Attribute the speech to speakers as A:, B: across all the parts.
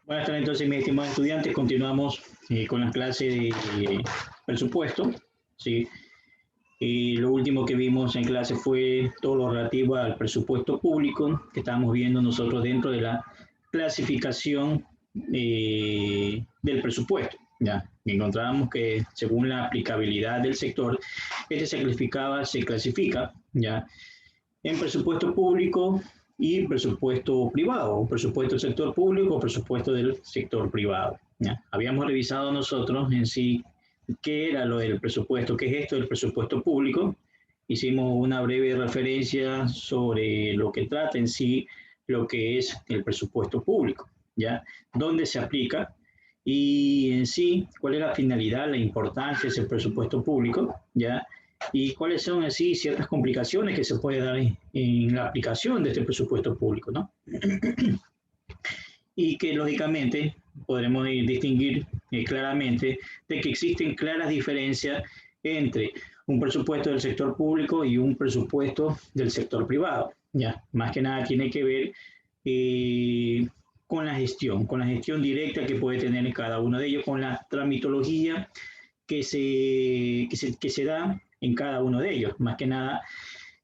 A: Buenas tardes, entonces, mis estimados estudiantes. Continuamos con la clase de presupuesto. ¿Sí? Y lo último que vimos en clase fue todo lo relativo al presupuesto público que estábamos viendo nosotros dentro de la clasificación del presupuesto. ¿Ya? Encontrábamos que según la aplicabilidad del sector, este se clasifica, ¿ya?, en presupuesto público y presupuesto privado, o presupuesto del sector público o presupuesto del sector privado. ¿Ya? Habíamos revisado nosotros en sí qué era lo del presupuesto, qué es esto del presupuesto público. Hicimos una breve referencia sobre lo que trata en sí lo que es el presupuesto público, ¿ya? Dónde se aplica y en sí cuál es la finalidad, la importancia de ese presupuesto público, ¿ya? Y cuáles son así ciertas complicaciones que se puede dar en la aplicación de este presupuesto público, ¿no? Y que lógicamente podremos distinguir claramente de que existen claras diferencias entre un presupuesto del sector público y un presupuesto del sector privado. Ya, más que nada tiene que ver con la gestión directa que puede tener cada uno de ellos, con la tramitología que se da en cada uno de ellos, más que nada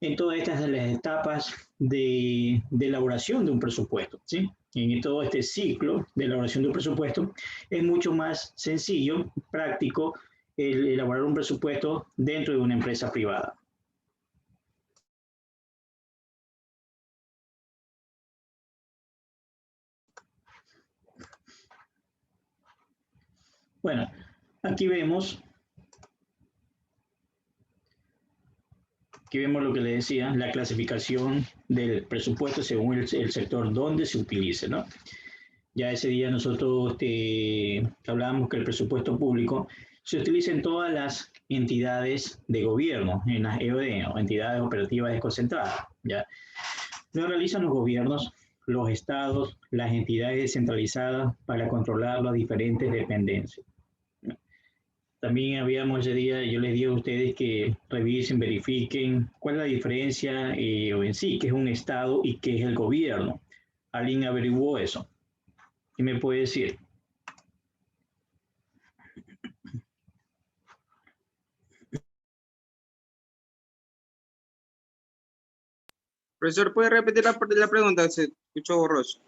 A: en todas estas de las etapas de elaboración de un presupuesto, ¿sí? En todo este ciclo de elaboración de un presupuesto es mucho más sencillo, práctico, el elaborar un presupuesto dentro de una empresa privada. Bueno, aquí vemos lo que le decía, la clasificación del presupuesto según el sector donde se utilice, ¿no? Ya ese día nosotros hablábamos que el presupuesto público se utiliza en todas las entidades de gobierno, en las EOD, o entidades operativas desconcentradas, ¿ya? Lo realizan los gobiernos, los estados, las entidades descentralizadas para controlar las diferentes dependencias. También habíamos ese día, yo les digo a ustedes que revisen, verifiquen cuál es la diferencia o en sí, qué es un estado y qué es el gobierno. ¿Alguien averiguó eso? ¿Qué me puede decir?
B: Profesor, ¿puede repetir la pregunta? Se escuchó borroso.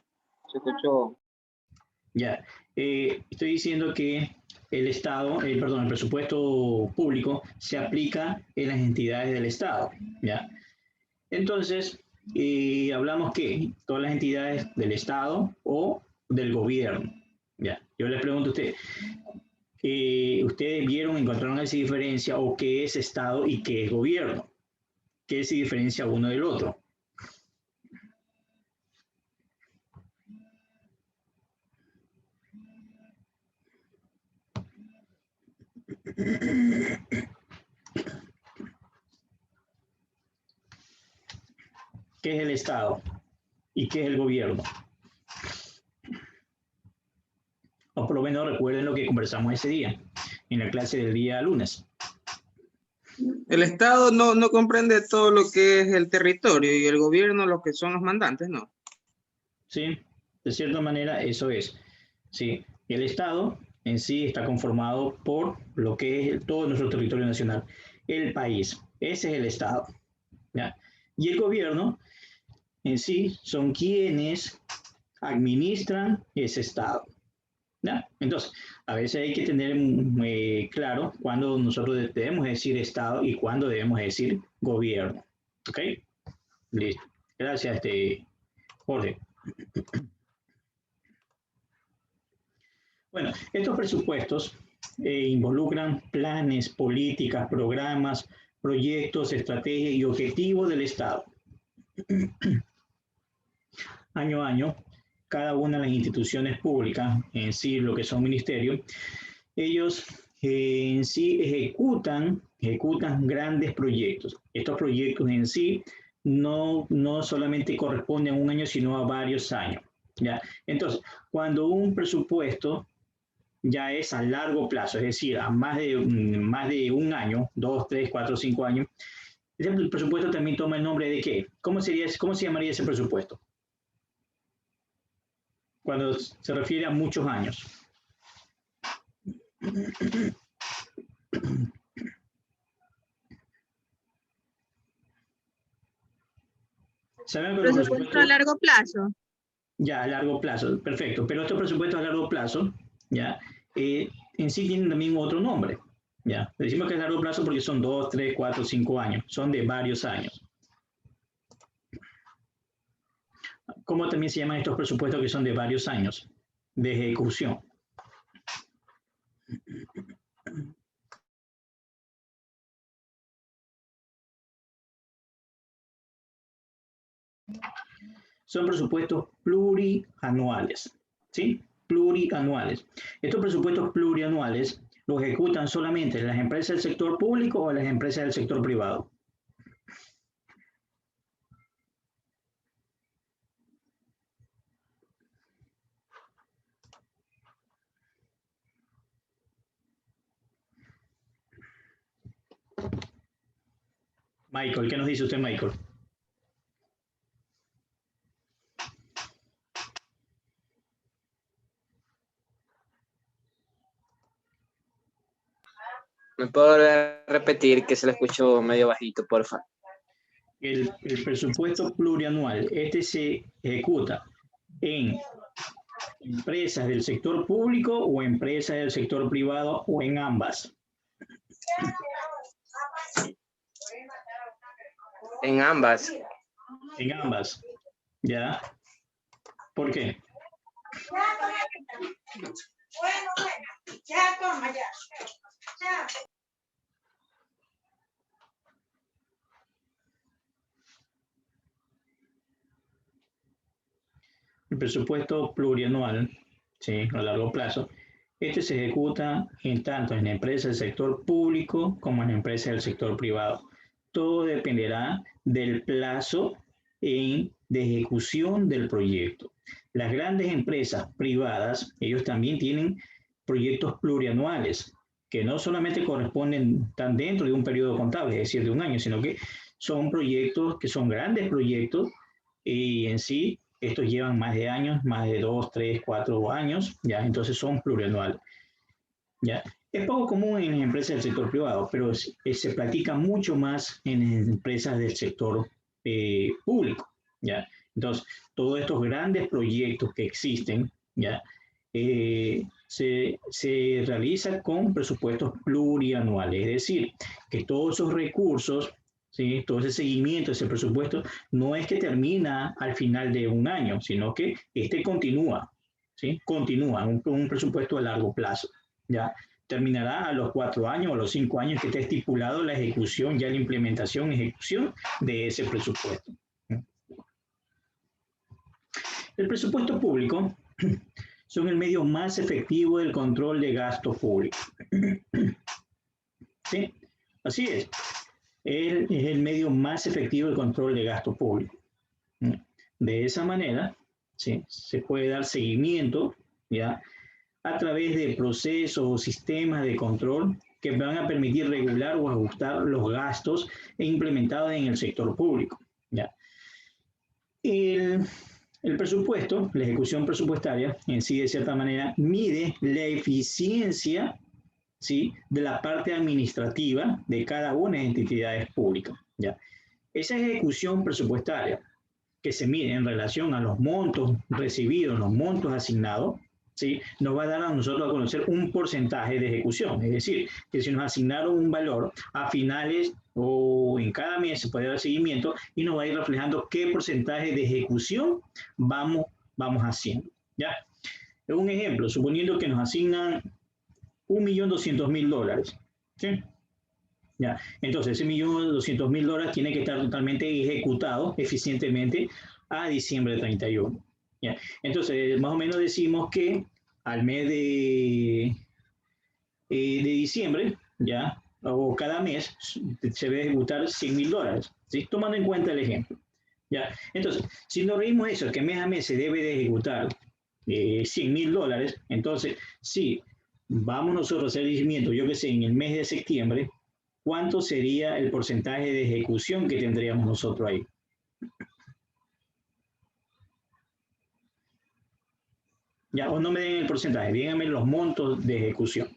B: Se escuchó.
A: Ya, estoy diciendo que el Estado, perdón, el presupuesto público se aplica en las entidades del Estado, ¿ya? Entonces, hablamos que todas las entidades del Estado o del gobierno, ¿ya? Yo les pregunto a ustedes, ¿ustedes vieron, encontraron esa diferencia o qué es Estado y qué es gobierno? ¿Qué se diferencia uno del otro? ¿Qué es el Estado y qué es el gobierno? O por lo menos recuerden lo que conversamos ese día, en la clase del día lunes.
B: El Estado no comprende todo lo que es el territorio y el gobierno lo que son los mandantes, ¿no?
A: Sí, de cierta manera eso es. Sí, el Estado en sí está conformado por lo que es todo nuestro territorio nacional, el país. Ese es el Estado, ¿ya? Y el gobierno en sí son quienes administran ese Estado, ¿ya? Entonces, a veces hay que tener claro cuándo nosotros debemos decir Estado y cuándo debemos decir gobierno. ¿Ok? Listo. Gracias, Jorge. Bueno, estos presupuestos involucran planes, políticas, programas, proyectos, estrategias y objetivos del Estado. Año a año, cada una de las instituciones públicas, en sí lo que son ministerios, ellos en sí ejecutan grandes proyectos. Estos proyectos en sí no solamente corresponden a un año, sino a varios años, ¿ya? Entonces, cuando un presupuesto ya es a largo plazo, es decir, a más de un año, 2, 3, 4, 5 años, el presupuesto también toma el nombre de ¿qué? ¿Cómo se llamaría ese presupuesto? cuando se refiere a muchos años. ¿Saben que los
C: Presupuesto a largo plazo.
A: ya a largo plazo, perfecto, pero estos presupuestos a largo plazo, ya, en sí tienen también otro nombre, ya. Decimos que es a largo plazo porque son 2, 3, 4, 5 años, son de varios años. ¿Cómo también se llaman estos presupuestos que son de varios años de ejecución? Son presupuestos plurianuales, ¿sí? Plurianuales. Estos presupuestos plurianuales los ejecutan solamente las empresas del sector público o las empresas del sector privado. Michael, ¿qué nos dice usted, Michael?
D: ¿Me puedo repetir que se lo escucho medio bajito, porfa?
A: El presupuesto plurianual, este se ejecuta en empresas del sector público o empresas del sector privado o en ambas.
D: En ambas.
A: En ambas, ¿ya? ¿Por qué?
E: Ya, toma, ya.
A: El presupuesto plurianual, ¿sí? A largo plazo, este se ejecuta tanto en empresas del sector público como en empresas del sector privado. Todo dependerá del plazo de ejecución del proyecto. Las grandes empresas privadas, ellos también tienen proyectos plurianuales, que no solamente corresponden tan dentro de un periodo contable, es decir, de un año, sino que son proyectos que son grandes proyectos y en sí estos llevan más de años, más de 2, 3, 4 años, ¿ya? Entonces son plurianuales, ¿ya? Es poco común en empresas del sector privado, pero se practica mucho más en empresas del sector público, ¿ya? Entonces, todos estos grandes proyectos que existen, ¿ya? Se realiza con presupuestos plurianuales, es decir, que todos esos recursos, ¿sí? Todo ese seguimiento, ese presupuesto, no es que termina al final de un año, sino que este continúa, ¿sí? Continúa, un presupuesto a largo plazo, ¿ya? Terminará a los 4 años o a los 5 años que esté estipulado la ejecución, ya la implementación, ejecución de ese presupuesto. El presupuesto público son el medio más efectivo del control de gasto público. ¿Sí? Así es. Es el medio más efectivo del control de gasto público. De esa manera, ¿sí? Se puede dar seguimiento, ¿ya? A través de procesos o sistemas de control que van a permitir regular o ajustar los gastos implementados en el sector público, ¿ya? El presupuesto, la ejecución presupuestaria, en sí, de cierta manera, mide la eficiencia, ¿sí? De la parte administrativa de cada una de las entidades públicas, ¿ya? Esa ejecución presupuestaria que se mide en relación a los montos recibidos, los montos asignados, ¿sí? Nos va a dar a nosotros a conocer un porcentaje de ejecución. Es decir, que si nos asignaron un valor a finales o en cada mes se puede dar seguimiento y nos va a ir reflejando qué porcentaje de ejecución vamos haciendo, ¿ya? Un ejemplo, suponiendo que nos asignan $1.200.000, ¿sí? Ya, entonces ese $1.200.000 tiene que estar totalmente ejecutado eficientemente a diciembre de 31. ¿Ya? Entonces, más o menos decimos que al mes de diciembre, ya, o cada mes, se debe ejecutar $100.000, ¿sí? Tomando en cuenta el ejemplo. ¿Ya? Entonces, si nos reímos eso, que mes a mes se debe de ejecutar $100.000, entonces, si vamos nosotros a hacer el seguimiento, yo que sé, en el mes de septiembre, ¿cuánto sería el porcentaje de ejecución que tendríamos nosotros ahí? Ya, o no me den el porcentaje, díganme los montos de ejecución.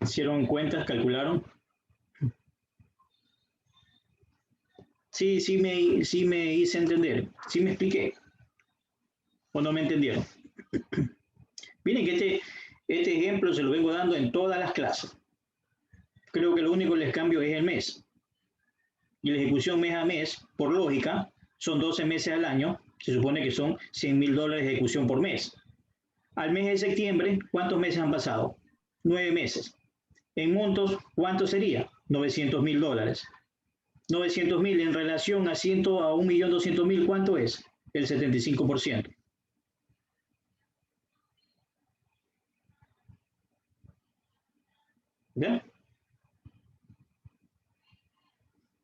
A: ¿Hicieron cuentas? ¿Calcularon? Sí, sí me hice entender. Sí me expliqué. ¿O no me entendieron? Miren que este ejemplo se lo vengo dando en todas las clases. Creo que lo único que les cambio es el mes. Y la ejecución mes a mes, por lógica, son 12 meses al año. Se supone que son $100.000 de ejecución por mes. Al mes de septiembre, ¿cuántos meses han pasado? 9 meses. En montos, ¿cuánto sería? $900.000. 900.000 en relación a 1.200.000, ¿cuánto es? El 75%. ¿Ya?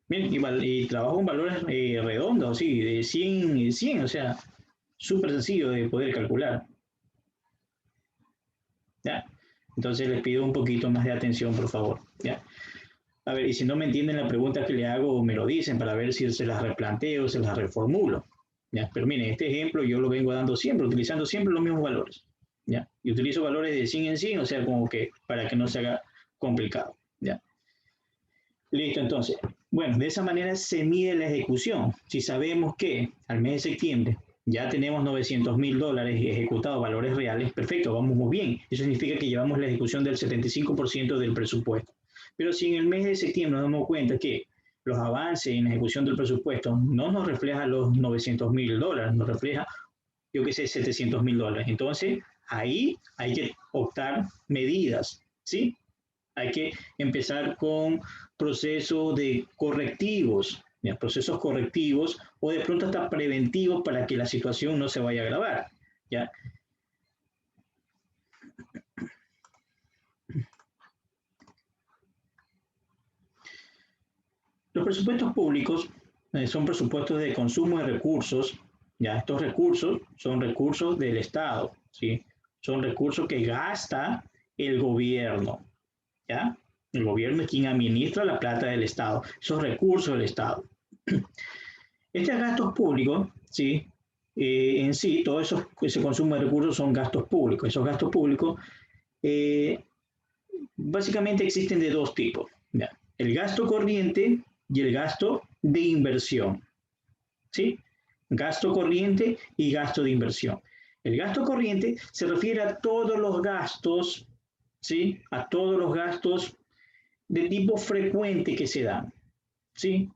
A: Bien, y trabajo con valores redondos, sí, de 100, o sea, súper sencillo de poder calcular. ¿Ya? Entonces les pido un poquito más de atención, por favor. ¿Ya? A ver, y si no me entienden la pregunta que le hago, me lo dicen para ver si se las replanteo, se las reformulo. ¿Ya? Pero miren, este ejemplo yo lo vengo dando siempre, utilizando siempre los mismos valores. ¿Ya? Y utilizo valores de 100 en 100, o sea, como que para que no se haga complicado. ¿Ya? Listo, entonces. Bueno, de esa manera se mide la ejecución. Si sabemos que al mes de septiembre ya tenemos $900.000 ejecutados, valores reales, perfecto, vamos muy bien. Eso significa que llevamos la ejecución del 75% del presupuesto. Pero si en el mes de septiembre nos damos cuenta que los avances en la ejecución del presupuesto no nos refleja los $900.000, nos refleja, yo qué sé, $700.000. Entonces, ahí hay que optar medidas, ¿sí? Hay que empezar con procesos de correctivos, ¿ya? Procesos correctivos o de pronto hasta preventivos para que la situación no se vaya a agravar, ¿ya? Los presupuestos públicos son presupuestos de consumo de recursos, ¿ya? Estos recursos son recursos del Estado, ¿sí? Son recursos que gasta el gobierno, ¿ya? El gobierno es quien administra la plata del Estado, esos recursos del Estado. Estos gastos públicos, ¿sí? En sí, todo ese consumo de recursos son gastos públicos. Esos gastos públicos básicamente existen de dos tipos, ¿ya? El gasto corriente y el gasto de inversión, ¿sí? Gasto corriente y gasto de inversión. El gasto corriente se refiere a todos los gastos, ¿sí? A todos los gastos de tipo frecuente que se dan, ¿sí?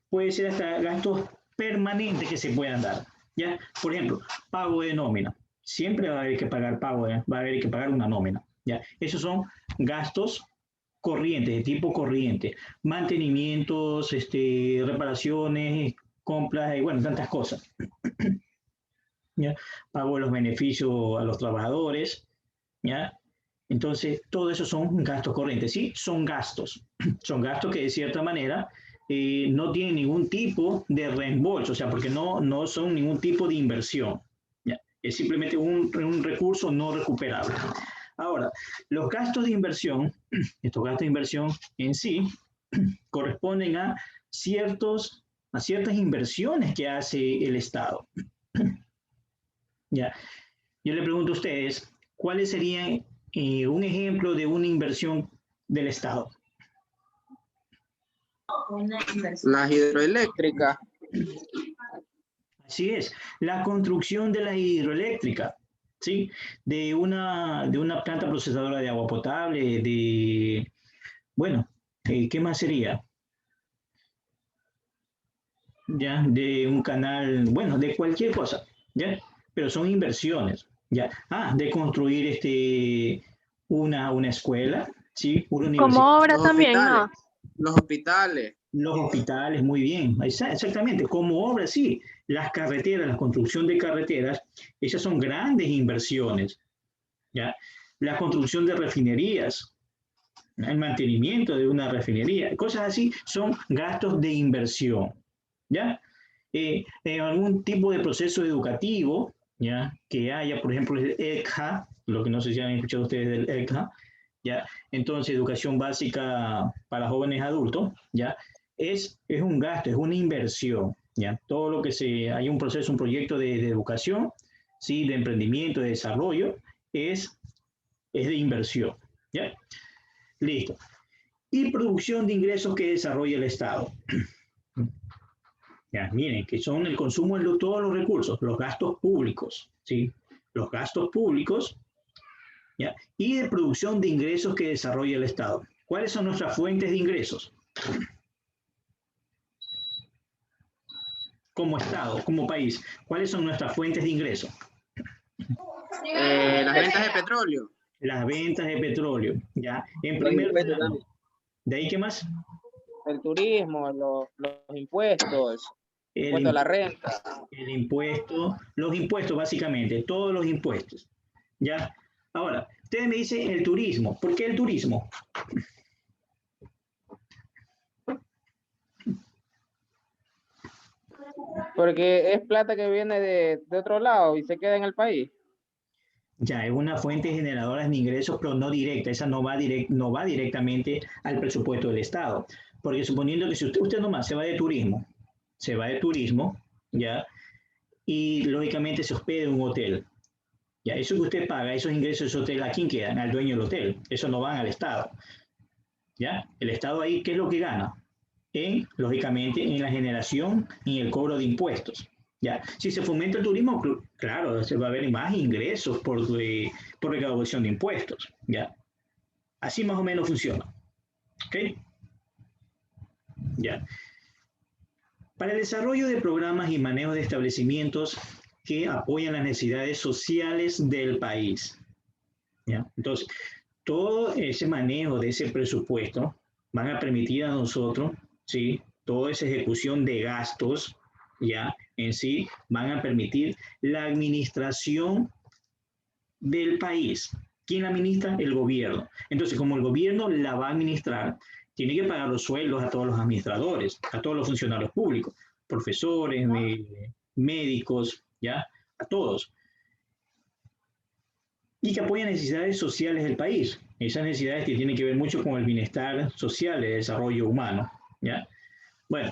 A: Puede ser hasta gastos permanentes que se puedan dar, ¿ya? Por ejemplo, pago de nómina. Siempre va a haber que pagar pago, va a haber que pagar una nómina, ¿ya? Esos son gastos corrientes, de tipo corriente. Mantenimientos, reparaciones, compras, y bueno, tantas cosas, ¿ya? Pago de los beneficios a los trabajadores, ¿ya? Entonces, todo eso son gastos corrientes, ¿sí? Son gastos que de cierta manera no tienen ningún tipo de reembolso, o sea, porque no son ningún tipo de inversión, ¿ya? Es simplemente un recurso no recuperable. Ahora, los gastos de inversión, estos gastos de inversión en sí, corresponden a ciertas inversiones que hace el Estado, ¿ya? Yo le pregunto a ustedes, ¿cuáles serían un ejemplo de una inversión del Estado?
B: Las hidroeléctricas.
A: Así es, la construcción de la hidroeléctrica, ¿sí? De una planta procesadora de agua potable, bueno, ¿qué más sería? ¿Ya? De un canal, bueno, de cualquier cosa, ¿ya? Pero son inversiones, ¿ya? De construir una escuela, ¿sí? Una universidad.
C: Como obra
B: Los
C: también,
B: hospitales.
C: ¿no?
B: Los hospitales.
A: Los hospitales, muy bien, exactamente, como obra, sí. Las carreteras, la construcción de carreteras, esas son grandes inversiones, ¿ya? La construcción de refinerías, el mantenimiento de una refinería, cosas así son gastos de inversión, ¿ya? En algún tipo de proceso educativo, ¿ya? Que haya, por ejemplo, el ECHA, lo que no sé si han escuchado ustedes del ECHA, ¿ya? Entonces, educación básica para jóvenes adultos, ¿ya? Es un gasto, es una inversión, ¿ya? Todo lo que hay un proceso, un proyecto de educación, ¿sí? De emprendimiento, de desarrollo, es de inversión, ¿ya? Listo. Y producción de ingresos que desarrolla el Estado. Ya, miren, que son el consumo de todos los recursos, los gastos públicos, ¿sí? Los gastos públicos, ¿ya? Y de producción de ingresos que desarrolla el Estado. ¿Cuáles son nuestras fuentes de ingresos? Como Estado, como país, ¿cuáles son nuestras fuentes de ingresos?
B: Las ventas de petróleo.
A: Las ventas de petróleo, ¿ya? En
D: Los
A: primer
D: impuestos
A: lugar,
D: también.
A: ¿de ahí qué más?
D: El turismo, los impuestos,
A: El,
D: impuesto a la renta.
A: el impuesto, los impuestos básicamente, todos los impuestos, ¿ya? Ahora, ustedes me dicen el turismo. ¿Por qué el turismo?
D: Porque es plata que viene de otro lado y se queda en el país.
A: Ya, es una fuente generadora de ingresos, pero no directa. Esa no va directamente al presupuesto del Estado. Porque suponiendo que si usted nomás se va de turismo, ¿ya? Y lógicamente se hospeda en un hotel. Ya, eso que usted paga, esos ingresos de ese hotel, ¿a quién quedan? Al dueño del hotel. Eso no van al Estado. ¿Ya? El Estado ahí, ¿qué es lo que gana? Lógicamente, en la generación y el cobro de impuestos. ¿Ya? Si se fomenta el turismo, claro, se va a ver más ingresos por recaudación de impuestos. ¿Ya? Así más o menos funciona. ¿Ok? ¿Ya? Para el desarrollo de programas y manejo de establecimientos que apoyan las necesidades sociales del país. ¿Ya? Entonces, todo ese manejo de ese presupuesto van a permitir a nosotros, ¿sí? Toda esa ejecución de gastos, ya en sí, van a permitir la administración del país. ¿Quién la administra? El gobierno. Entonces, como el gobierno la va a administrar, tiene que pagar los sueldos a todos los administradores, a todos los funcionarios públicos, profesores, médicos, ¿ya? A todos. Y que apoyan necesidades sociales del país. Esas necesidades que tienen que ver mucho con el bienestar social, el desarrollo humano, ¿ya? Bueno,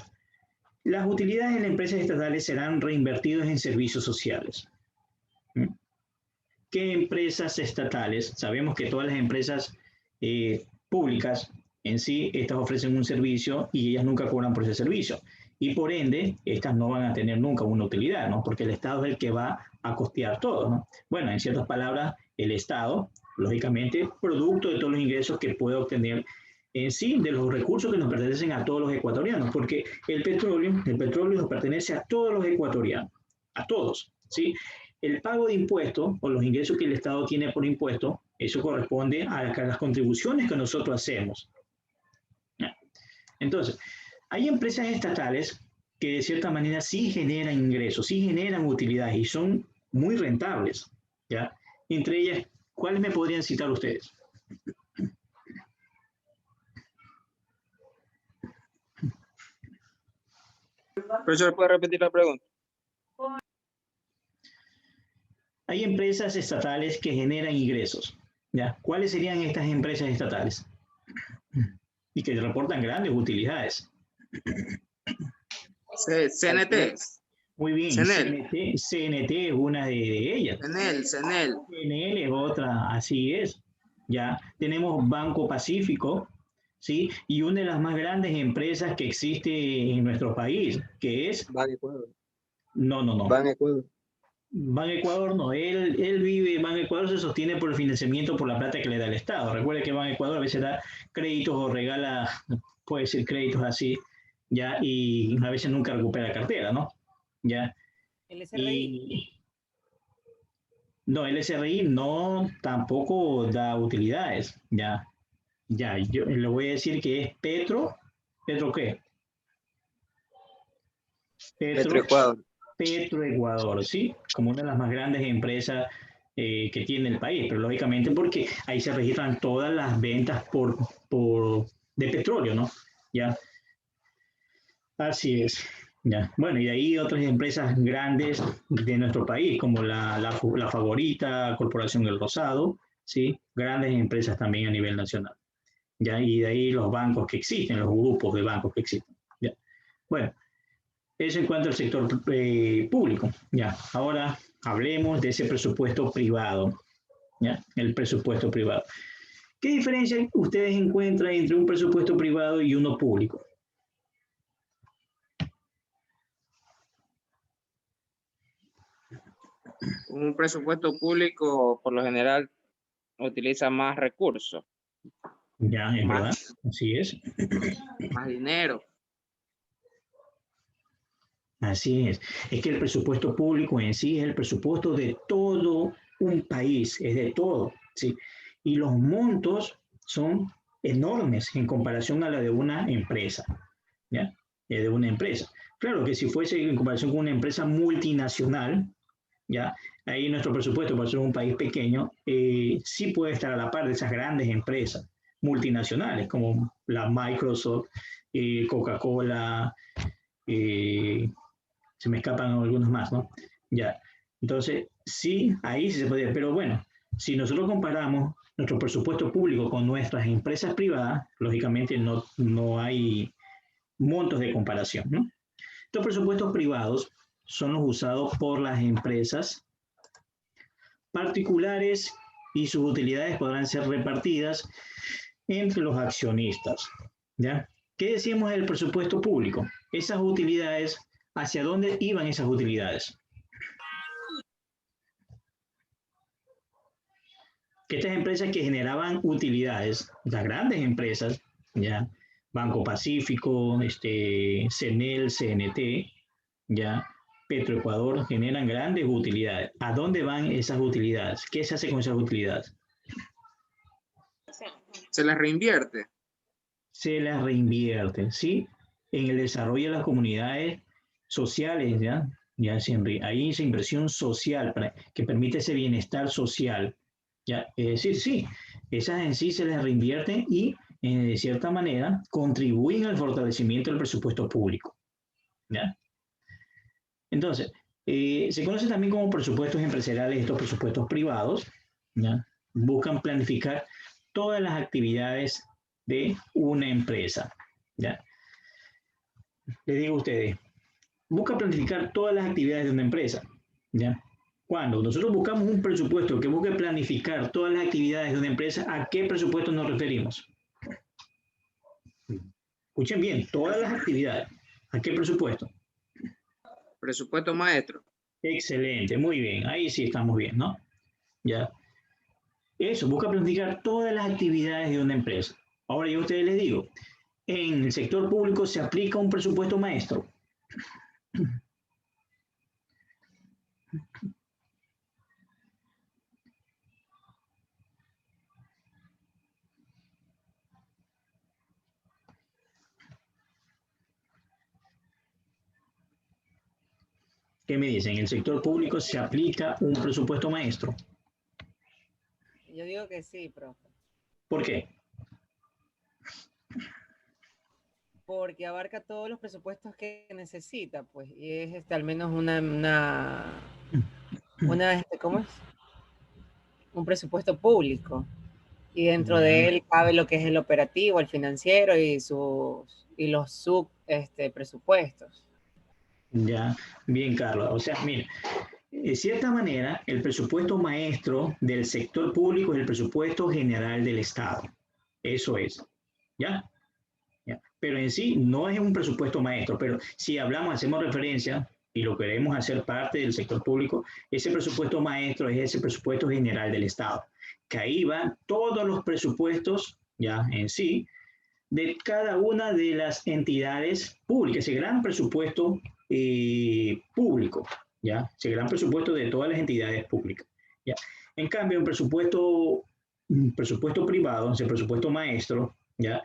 A: las utilidades en las empresas estatales serán reinvertidas en servicios sociales. ¿Qué empresas estatales? Sabemos que todas las empresas públicas en sí, estas ofrecen un servicio y ellas nunca cobran por ese servicio. Y por ende, estas no van a tener nunca una utilidad, ¿no? Porque el Estado es el que va a costear todo, ¿no? Bueno, en ciertas palabras, el Estado, lógicamente, producto de todos los ingresos que puede obtener en sí de los recursos que nos pertenecen a todos los ecuatorianos, porque el petróleo nos pertenece a todos los ecuatorianos, a todos, ¿sí? El pago de impuestos o los ingresos que el Estado tiene por impuestos, eso corresponde a las contribuciones que nosotros hacemos. Entonces, hay empresas estatales que de cierta manera sí generan ingresos, sí generan utilidades y son muy rentables, ¿ya? Entre ellas, ¿cuáles me podrían citar ustedes?
D: Profesor, ¿puede repetir la pregunta?
A: Hay empresas estatales que generan ingresos, ¿ya? ¿Cuáles serían estas empresas estatales? Y que reportan grandes utilidades.
B: CNT.
A: Muy bien, CNT es una de ellas.
B: CNEL.
A: CNL es otra, así es. Ya tenemos Banco Pacífico, ¿sí? Y una de las más grandes empresas que existe en nuestro país, que es...
D: Ban Ecuador.
A: No.
D: Ban Ecuador.
A: Ban Ecuador no, él vive, Ban Ecuador se sostiene por el financiamiento, por la plata que le da el Estado. Recuerde que Ban Ecuador a veces da créditos o regala, puede ser créditos así, ya, y a veces nunca recupera cartera, ¿no? Ya.
C: ¿El SRI?
A: No, el SRI no tampoco da utilidades, ya. Ya, yo le voy a decir que es ¿Petro qué?
D: Petroecuador.
A: Petroecuador, ¿sí? Como una de las más grandes empresas que tiene el país, pero lógicamente porque ahí se registran todas las ventas de petróleo, ¿no? Ya. Así es. Ya. Bueno, y de ahí otras empresas grandes de nuestro país, como la Favorita, Corporación El Rosado, ¿sí? Grandes empresas también a nivel nacional. ¿Ya? Y de ahí los bancos que existen, los grupos de bancos que existen. ¿Ya? Bueno, eso en cuanto al sector público. ¿Ya? Ahora hablemos de ese presupuesto privado. ¿Ya? El presupuesto privado. ¿Qué diferencia ustedes encuentran entre un presupuesto privado y uno público?
D: Un presupuesto público, por lo general, utiliza más recursos,
A: Ya, es verdad, así es.
D: más dinero.
A: Así es. Es que el presupuesto público en sí es el presupuesto de todo un país, es de todo, ¿sí? Y los montos son enormes en comparación a la de una empresa, ¿ya? De una empresa. Claro que si fuese en comparación con una empresa multinacional, ¿ya? Ahí nuestro presupuesto, por ser un país pequeño, sí puede estar a la par de esas grandes empresas multinacionales, como la Microsoft, Coca-Cola, eh, se me escapan algunos más, ¿no? Ya. Entonces, sí, ahí sí se podría, pero bueno, si nosotros comparamos nuestro presupuesto público con nuestras empresas privadas, lógicamente no hay montos de comparación, ¿no? Estos presupuestos privados son los usados por las empresas particulares y sus utilidades podrán ser repartidas entre los accionistas, ¿ya? ¿Qué decíamos del presupuesto público? Esas utilidades, ¿hacia dónde iban esas utilidades? Que estas empresas que generaban utilidades, las grandes empresas, ya, Banco Pacífico, CENEL, CNT, ya, Petroecuador, generan grandes utilidades. ¿A dónde van esas utilidades? ¿Qué se hace con esas utilidades?
B: Se las reinvierte.
A: Se las reinvierte, ¿sí? En el desarrollo de las comunidades sociales, ¿ya? Ahí esa inversión social que permite ese bienestar social, ¿ya? Es decir, sí, esas en sí se las reinvierten y, de cierta manera, contribuyen al fortalecimiento del presupuesto público, ¿ya? Entonces, se conoce también como presupuestos empresariales estos presupuestos privados, ¿ya? Buscan planificar todas las actividades de una empresa, ¿ya? Les digo a ustedes, busca planificar todas las actividades de una empresa, ¿ya? Cuando nosotros buscamos un presupuesto que busque planificar todas las actividades de una empresa, ¿a qué presupuesto nos referimos? Escuchen bien, todas las actividades. ¿A qué presupuesto?
B: Presupuesto maestro.
A: Excelente, muy bien. Ahí sí estamos bien, ¿no? Ya. Eso, busca planificar todas las actividades de una empresa. Ahora yo a ustedes les digo, en el sector público se aplica un presupuesto maestro. ¿Qué me dicen? ¿En el sector público se aplica un presupuesto maestro?
C: Yo digo que sí, profe.
A: ¿Por qué?
C: Porque abarca todos los presupuestos que necesita, pues, y es al menos ¿cómo es? Un presupuesto público. Y dentro de él cabe lo que es el operativo, el financiero y los presupuestos.
A: Ya, bien, Carlos. O sea, mire, de cierta manera, el presupuesto maestro del sector público es el presupuesto general del Estado. Eso es. ¿Ya? ¿Ya? Pero en sí no es un presupuesto maestro, pero si hablamos, hacemos referencia y lo queremos hacer parte del sector público, ese presupuesto maestro es ese presupuesto general del Estado, que ahí van todos los presupuestos ya en sí de cada una de las entidades públicas, ese gran presupuesto público, ya, ese gran presupuesto de todas las entidades públicas, ya. En cambio, un presupuesto privado, ese presupuesto maestro, ya,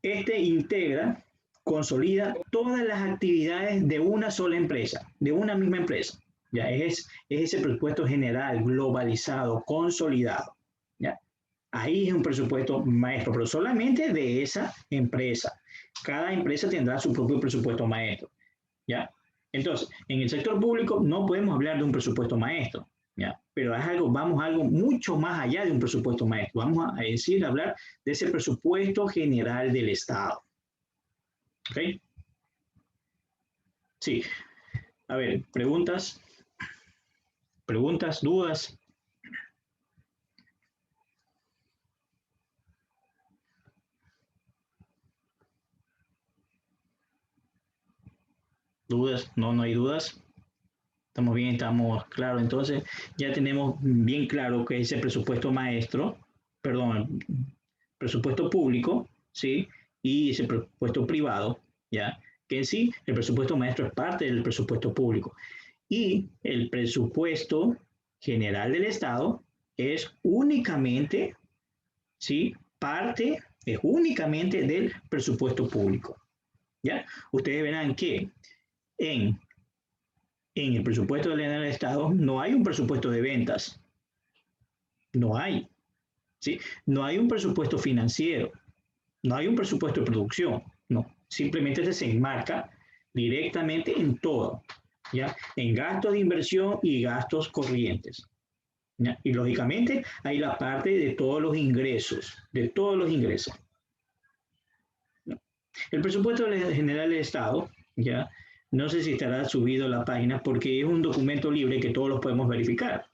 A: este integra, consolida todas las actividades de una sola empresa, de una misma empresa. Ya es ese presupuesto general, globalizado, consolidado. ¿Ya? Ahí es un presupuesto maestro, pero solamente de esa empresa. Cada empresa tendrá su propio presupuesto maestro. ¿ya? Entonces, en el sector público no podemos hablar de un presupuesto maestro, ¿ya? Pero vamos a algo mucho más allá de un presupuesto maestro. Vamos a decir, hablar de ese presupuesto general del Estado. ¿Ok? Sí. A ver, preguntas. ¿Preguntas? ¿Dudas? ¿Dudas? No, no hay dudas. Estamos bien, estamos claros. Entonces, ya tenemos bien claro que ese presupuesto maestro, perdón, presupuesto público, ¿sí? Y ese presupuesto privado, ¿ya? Que en sí, el presupuesto maestro es parte del presupuesto público. Y el presupuesto general del Estado es únicamente, ¿sí? Parte, es únicamente del presupuesto público, ¿ya? Ustedes verán que en el presupuesto general del Estado no hay un presupuesto de ventas, no hay, ¿sí? No hay un presupuesto financiero, no hay un presupuesto de producción, no. Simplemente se enmarca directamente en todo, ¿ya? En gastos de inversión y gastos corrientes, ¿ya? Y lógicamente hay la parte de todos los ingresos, ¿no? El presupuesto general del Estado, ¿ya? No sé si estará subido a la página porque es un documento libre que todos los podemos verificar.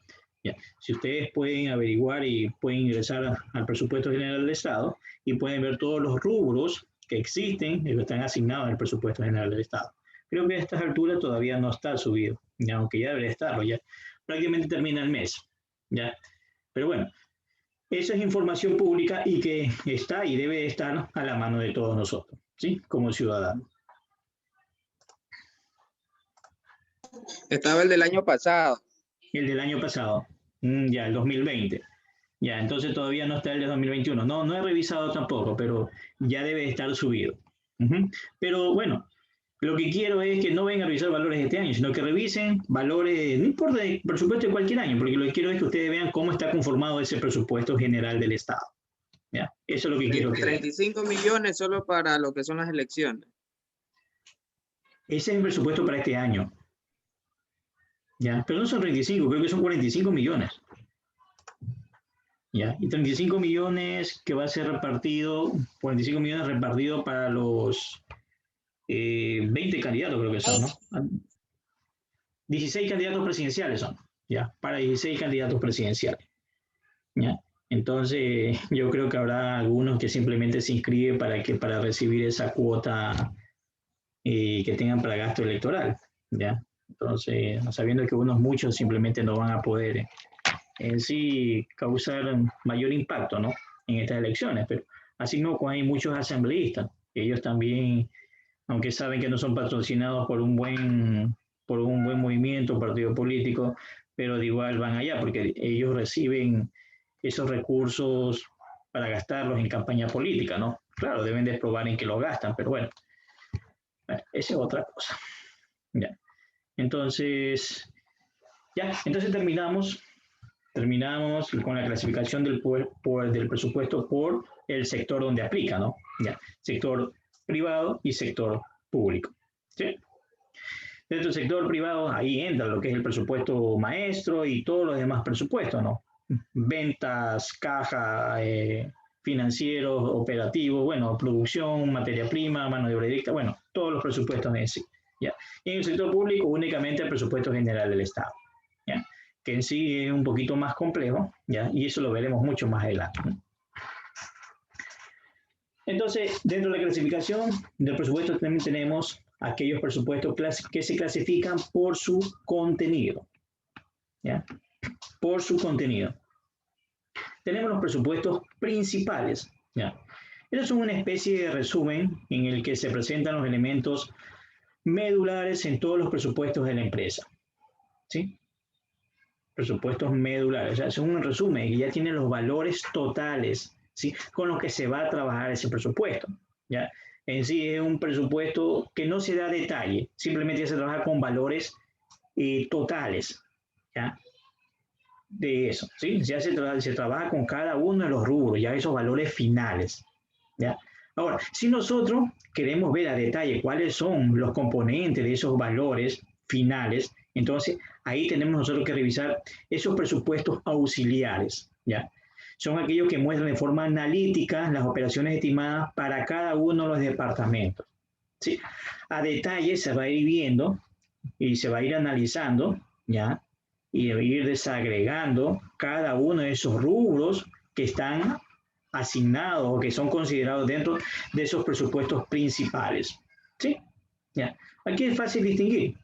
A: ¿Ya? Si ustedes pueden averiguar y pueden ingresar al presupuesto general del Estado y pueden ver todos los rubros que existen y que están asignados al presupuesto general del Estado. Creo que a estas alturas todavía no está subido, ¿ya? Aunque ya debería estarlo, ya prácticamente termina el mes, ¿ya? Pero bueno, esa es información pública y que está y debe estar a la mano de todos nosotros, ¿sí? Como ciudadanos.
B: Estaba el del año pasado.
A: El del año pasado, ya, el 2020. Ya, entonces todavía no está el de 2021. No, no he revisado tampoco, pero ya debe estar subido. Pero bueno, lo que quiero es que no vengan a revisar valores de este año, sino que revisen valores, no importa el presupuesto de cualquier año, porque lo que quiero es que ustedes vean cómo está conformado ese presupuesto general del Estado. ¿Ya? Eso es lo que quiero que vean.
B: 35 millones solo para lo que son las elecciones.
A: Ese es el presupuesto para este año. ¿Ya? Pero no son 35, creo que son 45 millones. ¿Ya? Y 35 millones que va a ser repartido, 45 millones repartidos para los 20 candidatos, creo que son, ¿no? 16 candidatos presidenciales son, ¿ya? Para 16 candidatos presidenciales, ¿ya? Entonces, yo creo que habrá algunos que simplemente se inscriben para recibir esa cuota que tengan para gasto electoral, ¿ya? Entonces, sabiendo que muchos simplemente no van a poder en sí causar mayor impacto, ¿no? En estas elecciones, pero así no, hay muchos asambleístas, ellos también, aunque saben que no son patrocinados por un buen movimiento, partido político, pero de igual van allá, porque ellos reciben esos recursos para gastarlos en campaña política, ¿no? Claro, deben de probar en que lo gastan, pero bueno, esa es otra cosa. Ya. Entonces, terminamos con la clasificación del presupuesto por el sector donde aplica, ¿no? Ya, sector privado y sector público, ¿sí? Dentro del sector privado, ahí entra lo que es el presupuesto maestro y todos los demás presupuestos, ¿no? Ventas, caja, financieros, operativos, bueno, producción, materia prima, mano de obra directa, bueno, todos los presupuestos en sí, ¿ya? Y en el sector público, únicamente el presupuesto general del Estado, ¿ya? Que en sí es un poquito más complejo, ¿ya? Y eso lo veremos mucho más adelante, ¿no? Entonces, dentro de la clasificación del presupuesto también tenemos aquellos presupuestos que se clasifican por su contenido, ¿ya? Por su contenido. Tenemos los presupuestos principales, ¿ya? Estos son una especie de resumen en el que se presentan los elementos medulares en todos los presupuestos de la empresa, ¿sí? Presupuestos medulares, o sea, es un resumen que ya tiene los valores totales, ¿sí? Con los que se va a trabajar ese presupuesto, ¿ya? En sí es un presupuesto que no se da detalle, simplemente se trabaja con valores totales, ¿ya? De eso, ¿sí? Ya se trabaja con cada uno de los rubros, ya esos valores finales, ¿ya? Ahora, si nosotros queremos ver a detalle cuáles son los componentes de esos valores finales, entonces ahí tenemos nosotros que revisar esos presupuestos auxiliares, ¿ya? Son aquellos que muestran de forma analítica las operaciones estimadas para cada uno de los departamentos, ¿sí? A detalle se va a ir viendo y se va a ir analizando, ¿ya? Y va a ir desagregando cada uno de esos rubros que están asignados o que son considerados dentro de esos presupuestos principales, ¿sí? ¿Ya? Aquí es fácil distinguir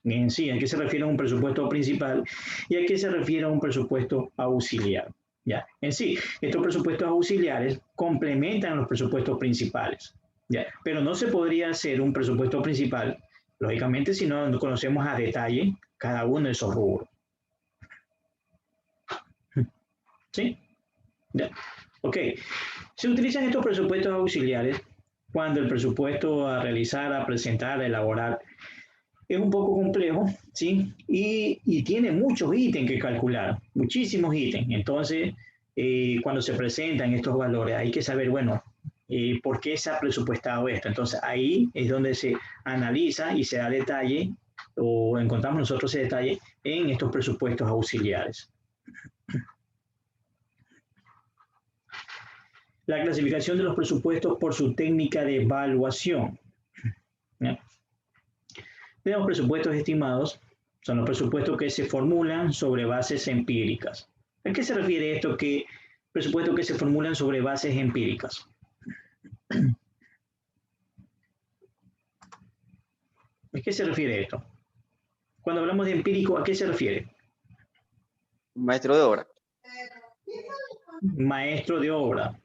A: en sí a qué se refiere a un presupuesto principal y a qué se refiere a un presupuesto auxiliar. ¿Ya? En sí, estos presupuestos auxiliares complementan los presupuestos principales, ¿ya? Pero no se podría hacer un presupuesto principal, lógicamente, si no conocemos a detalle cada uno de esos rubros. ¿Sí? ¿Ya? Ok. Se utilizan estos presupuestos auxiliares cuando el presupuesto a realizar, a presentar, a elaborar es un poco complejo, ¿sí? Y tiene muchos ítems que calcular, muchísimos ítems. Entonces, cuando se presentan estos valores, hay que saber, bueno, por qué se ha presupuestado esto. Entonces, ahí es donde se analiza y se da detalle, o encontramos nosotros ese detalle en estos presupuestos auxiliares. La clasificación de los presupuestos por su técnica de evaluación. ¿Ya? Tenemos presupuestos estimados, son los presupuestos que se formulan sobre bases empíricas. ¿A qué se refiere esto que presupuestos que se formulan sobre bases empíricas? ¿A qué se refiere esto? Cuando hablamos de empírico, ¿a qué se refiere?
E: Maestro de obra.
A: Maestro de obra.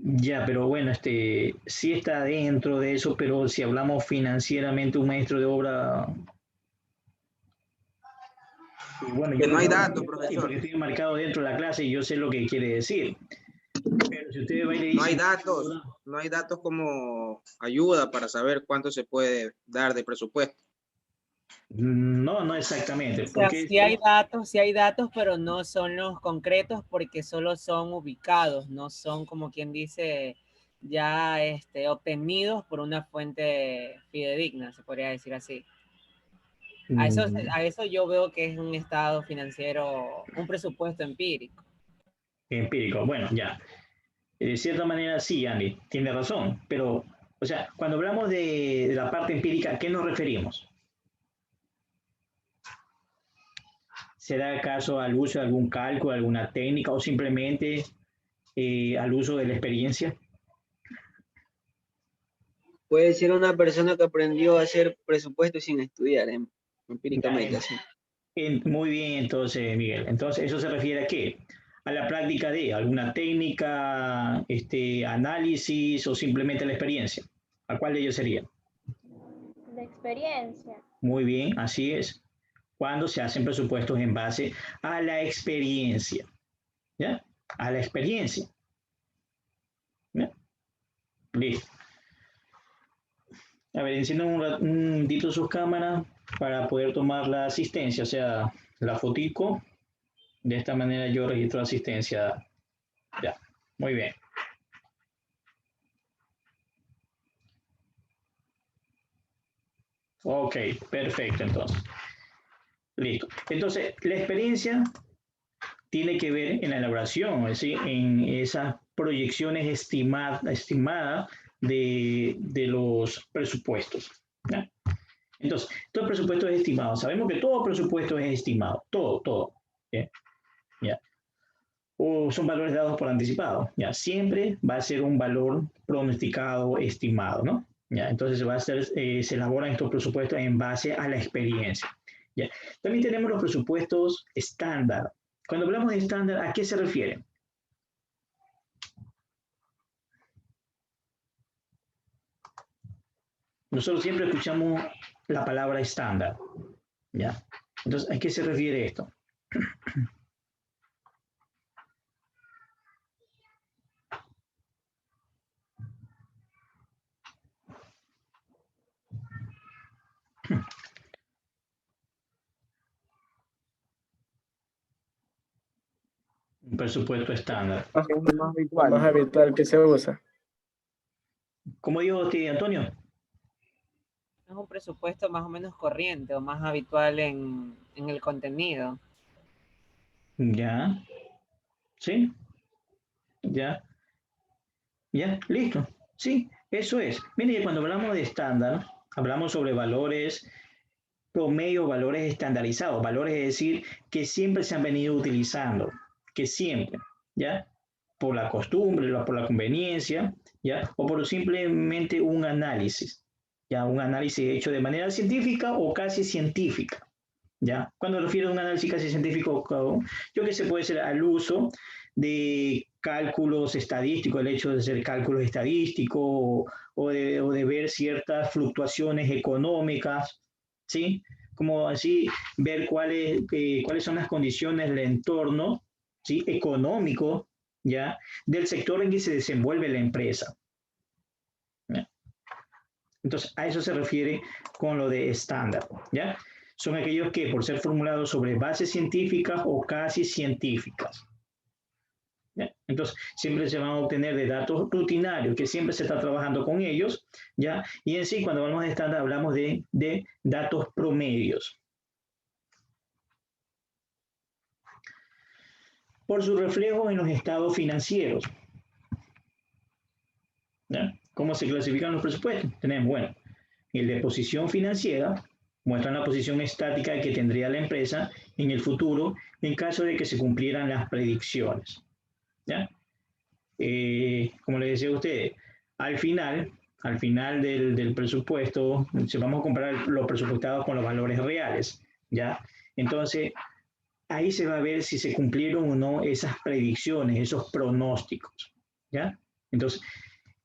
A: Ya, pero bueno, sí está dentro de eso, pero si hablamos financieramente, un maestro de obra. Y bueno,
B: Que
A: yo
B: no hay
A: lo
B: datos,
A: y
B: profesor.
A: porque estoy marcado dentro de la clase y yo sé lo que quiere decir. Pero si usted va y le dice.
B: No hay datos como ayuda para saber cuánto se puede dar de presupuesto.
A: No, no exactamente.
C: O sea, sí hay datos, pero no son los concretos porque solo son ubicados, no son como quien dice ya obtenidos por una fuente fidedigna, se podría decir así. A eso yo veo que es un estado financiero, un presupuesto empírico.
A: Empírico, bueno, ya. De cierta manera sí, Andy, tiene razón, pero, o sea, cuando hablamos de la parte empírica, ¿a qué nos referimos? ¿Será acaso al uso de algún cálculo, alguna técnica o simplemente al uso de la experiencia?
E: Puede ser una persona que aprendió a hacer presupuestos sin estudiar, empíricamente, así.
A: Muy bien, entonces, Miguel. Entonces, ¿eso se refiere a qué? ¿A la práctica de alguna técnica, análisis o simplemente a la experiencia? ¿A cuál de ellos sería?
F: De experiencia.
A: Muy bien, así es. Cuando se hacen presupuestos en base a la experiencia. ¿Ya? A la experiencia. ¿Ya? Listo. A ver, enciendan un ratito sus cámaras para poder tomar la asistencia, o sea, la fotico. De esta manera yo registro la asistencia. Ya, muy bien. Ok, perfecto, entonces. Listo. Entonces, la experiencia tiene que ver en la elaboración, es decir, en esas proyecciones estimadas de los presupuestos. ¿Ya? Entonces, todo presupuesto es estimado. Sabemos que todo presupuesto es estimado, todo. ¿Ya? ¿Ya? O son valores dados por anticipado. ¿Ya? Siempre va a ser un valor pronosticado, estimado, ¿no? ¿Ya? Entonces se elaboran estos presupuestos en base a la experiencia. ¿Ya? También tenemos los presupuestos estándar. Cuando hablamos de estándar, ¿a qué se refiere? Nosotros siempre escuchamos la palabra estándar, ¿ya? Entonces, ¿a qué se refiere esto? Un presupuesto estándar.
E: Más
G: Lo más habitual que se usa.
A: ¿Cómo dijo usted, Antonio?
C: Es un presupuesto más o menos corriente o más habitual en el contenido.
A: Ya, sí, ya, ya, listo. Sí, eso es. Mire, cuando hablamos de estándar, hablamos sobre valores promedio, valores estandarizados, valores, es decir, que siempre se han venido utilizando, que siempre, ¿ya? Por la costumbre, por la conveniencia, ¿ya? O por simplemente un análisis, ¿ya? Un análisis hecho de manera científica o casi científica, ¿ya? Cuando me refiero a un análisis casi científico, yo que sé, puede ser al uso de cálculos estadísticos, el hecho de hacer cálculos estadísticos o de ver ciertas fluctuaciones económicas, ¿sí? Como así ver cuáles son las condiciones del entorno, ¿sí? Económico, ¿ya? Del sector en que se desenvuelve la empresa, ¿ya? Entonces, a eso se refiere con lo de estándar, ¿ya? Son aquellos que, por ser formulados sobre bases científicas o casi científicas, ¿ya? Entonces, siempre se van a obtener de datos rutinarios, que siempre se está trabajando con ellos, ¿ya? Y en sí, cuando hablamos de estándar, hablamos de datos promedios. Por su reflejo en los estados financieros, ¿ya? ¿Cómo se clasifican los presupuestos? Tenemos, bueno, el de posición financiera, muestran la posición estática que tendría la empresa en el futuro en caso de que se cumplieran las predicciones, ¿ya? Como les decía a ustedes, al final del presupuesto, vamos a comparar los presupuestados con los valores reales, ¿ya? Entonces, ahí se va a ver si se cumplieron o no esas predicciones, esos pronósticos, ¿ya? Entonces,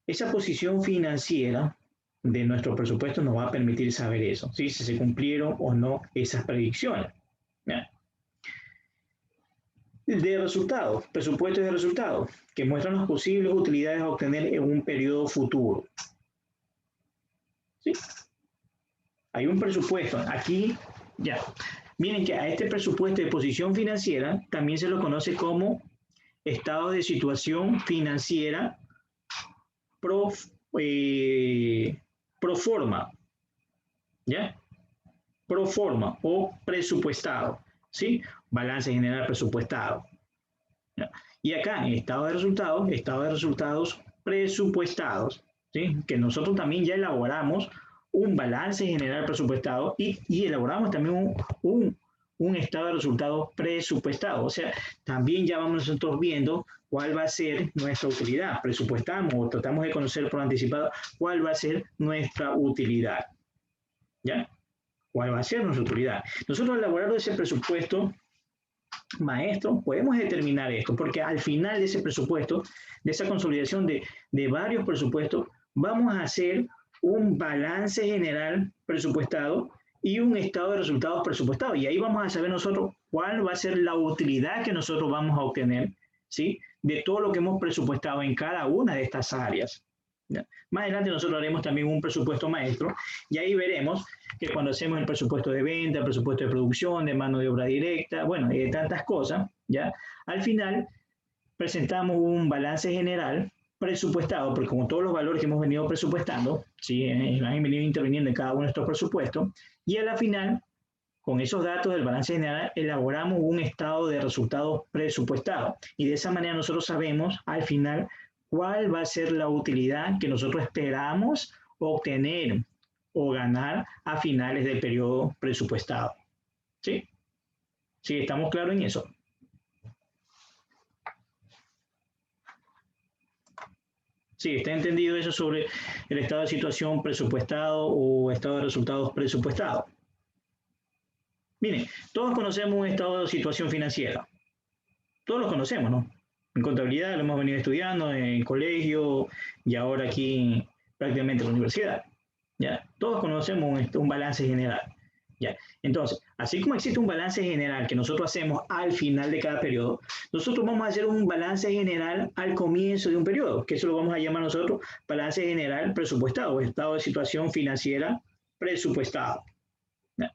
A: esa posición financiera de nuestro presupuesto nos va a permitir saber eso, ¿sí? Si se cumplieron o no esas predicciones, ¿ya? De resultados, presupuestos de resultados, que muestran las posibles utilidades a obtener en un periodo futuro, ¿sí? Hay un presupuesto, aquí, ya. Miren que a este presupuesto de posición financiera también se lo conoce como estado de situación financiera pro forma, ¿ya? Pro forma o presupuestado, ¿sí? Balance general presupuestado, ¿ya? Y acá en estado de resultados presupuestados, ¿sí? Que nosotros también ya elaboramos un balance general presupuestado y elaboramos también un estado de resultados presupuestado. O sea, también ya vamos nosotros viendo cuál va a ser nuestra utilidad. Presupuestamos o tratamos de conocer por anticipado cuál va a ser nuestra utilidad, ¿ya? ¿Cuál va a ser nuestra utilidad? Nosotros elaborando ese presupuesto maestro, podemos determinar esto, porque al final de ese presupuesto, de esa consolidación de varios presupuestos, vamos a hacer un balance general presupuestado y un estado de resultados presupuestado. Y ahí vamos a saber nosotros cuál va a ser la utilidad que nosotros vamos a obtener, ¿sí? De todo lo que hemos presupuestado en cada una de estas áreas, ¿ya? Más adelante nosotros haremos también un presupuesto maestro y ahí veremos que cuando hacemos el presupuesto de venta, el presupuesto de producción, de mano de obra directa, bueno, y de tantas cosas, ¿ya? Al final presentamos un balance general presupuestado, porque como todos los valores que hemos venido presupuestando, ¿sí? Han venido interviniendo en cada uno de estos presupuestos, y a la final, con esos datos del balance general, elaboramos un estado de resultados presupuestado. Y de esa manera nosotros sabemos al final cuál va a ser la utilidad que nosotros esperamos obtener o ganar a finales del periodo presupuestado. ¿Sí? ¿Sí? ¿Estamos claros en eso? Sí, ¿está entendido eso sobre el estado de situación presupuestado o estado de resultados presupuestado? Miren, todos conocemos un estado de situación financiera. Todos lo conocemos, ¿no? En contabilidad lo hemos venido estudiando en el colegio y ahora aquí prácticamente en la universidad, ¿ya? Todos conocemos un balance general, ¿ya? Entonces, así como existe un balance general que nosotros hacemos al final de cada periodo, nosotros vamos a hacer un balance general al comienzo de un periodo, que eso lo vamos a llamar nosotros balance general presupuestado, o estado de situación financiera presupuestado, ¿ya?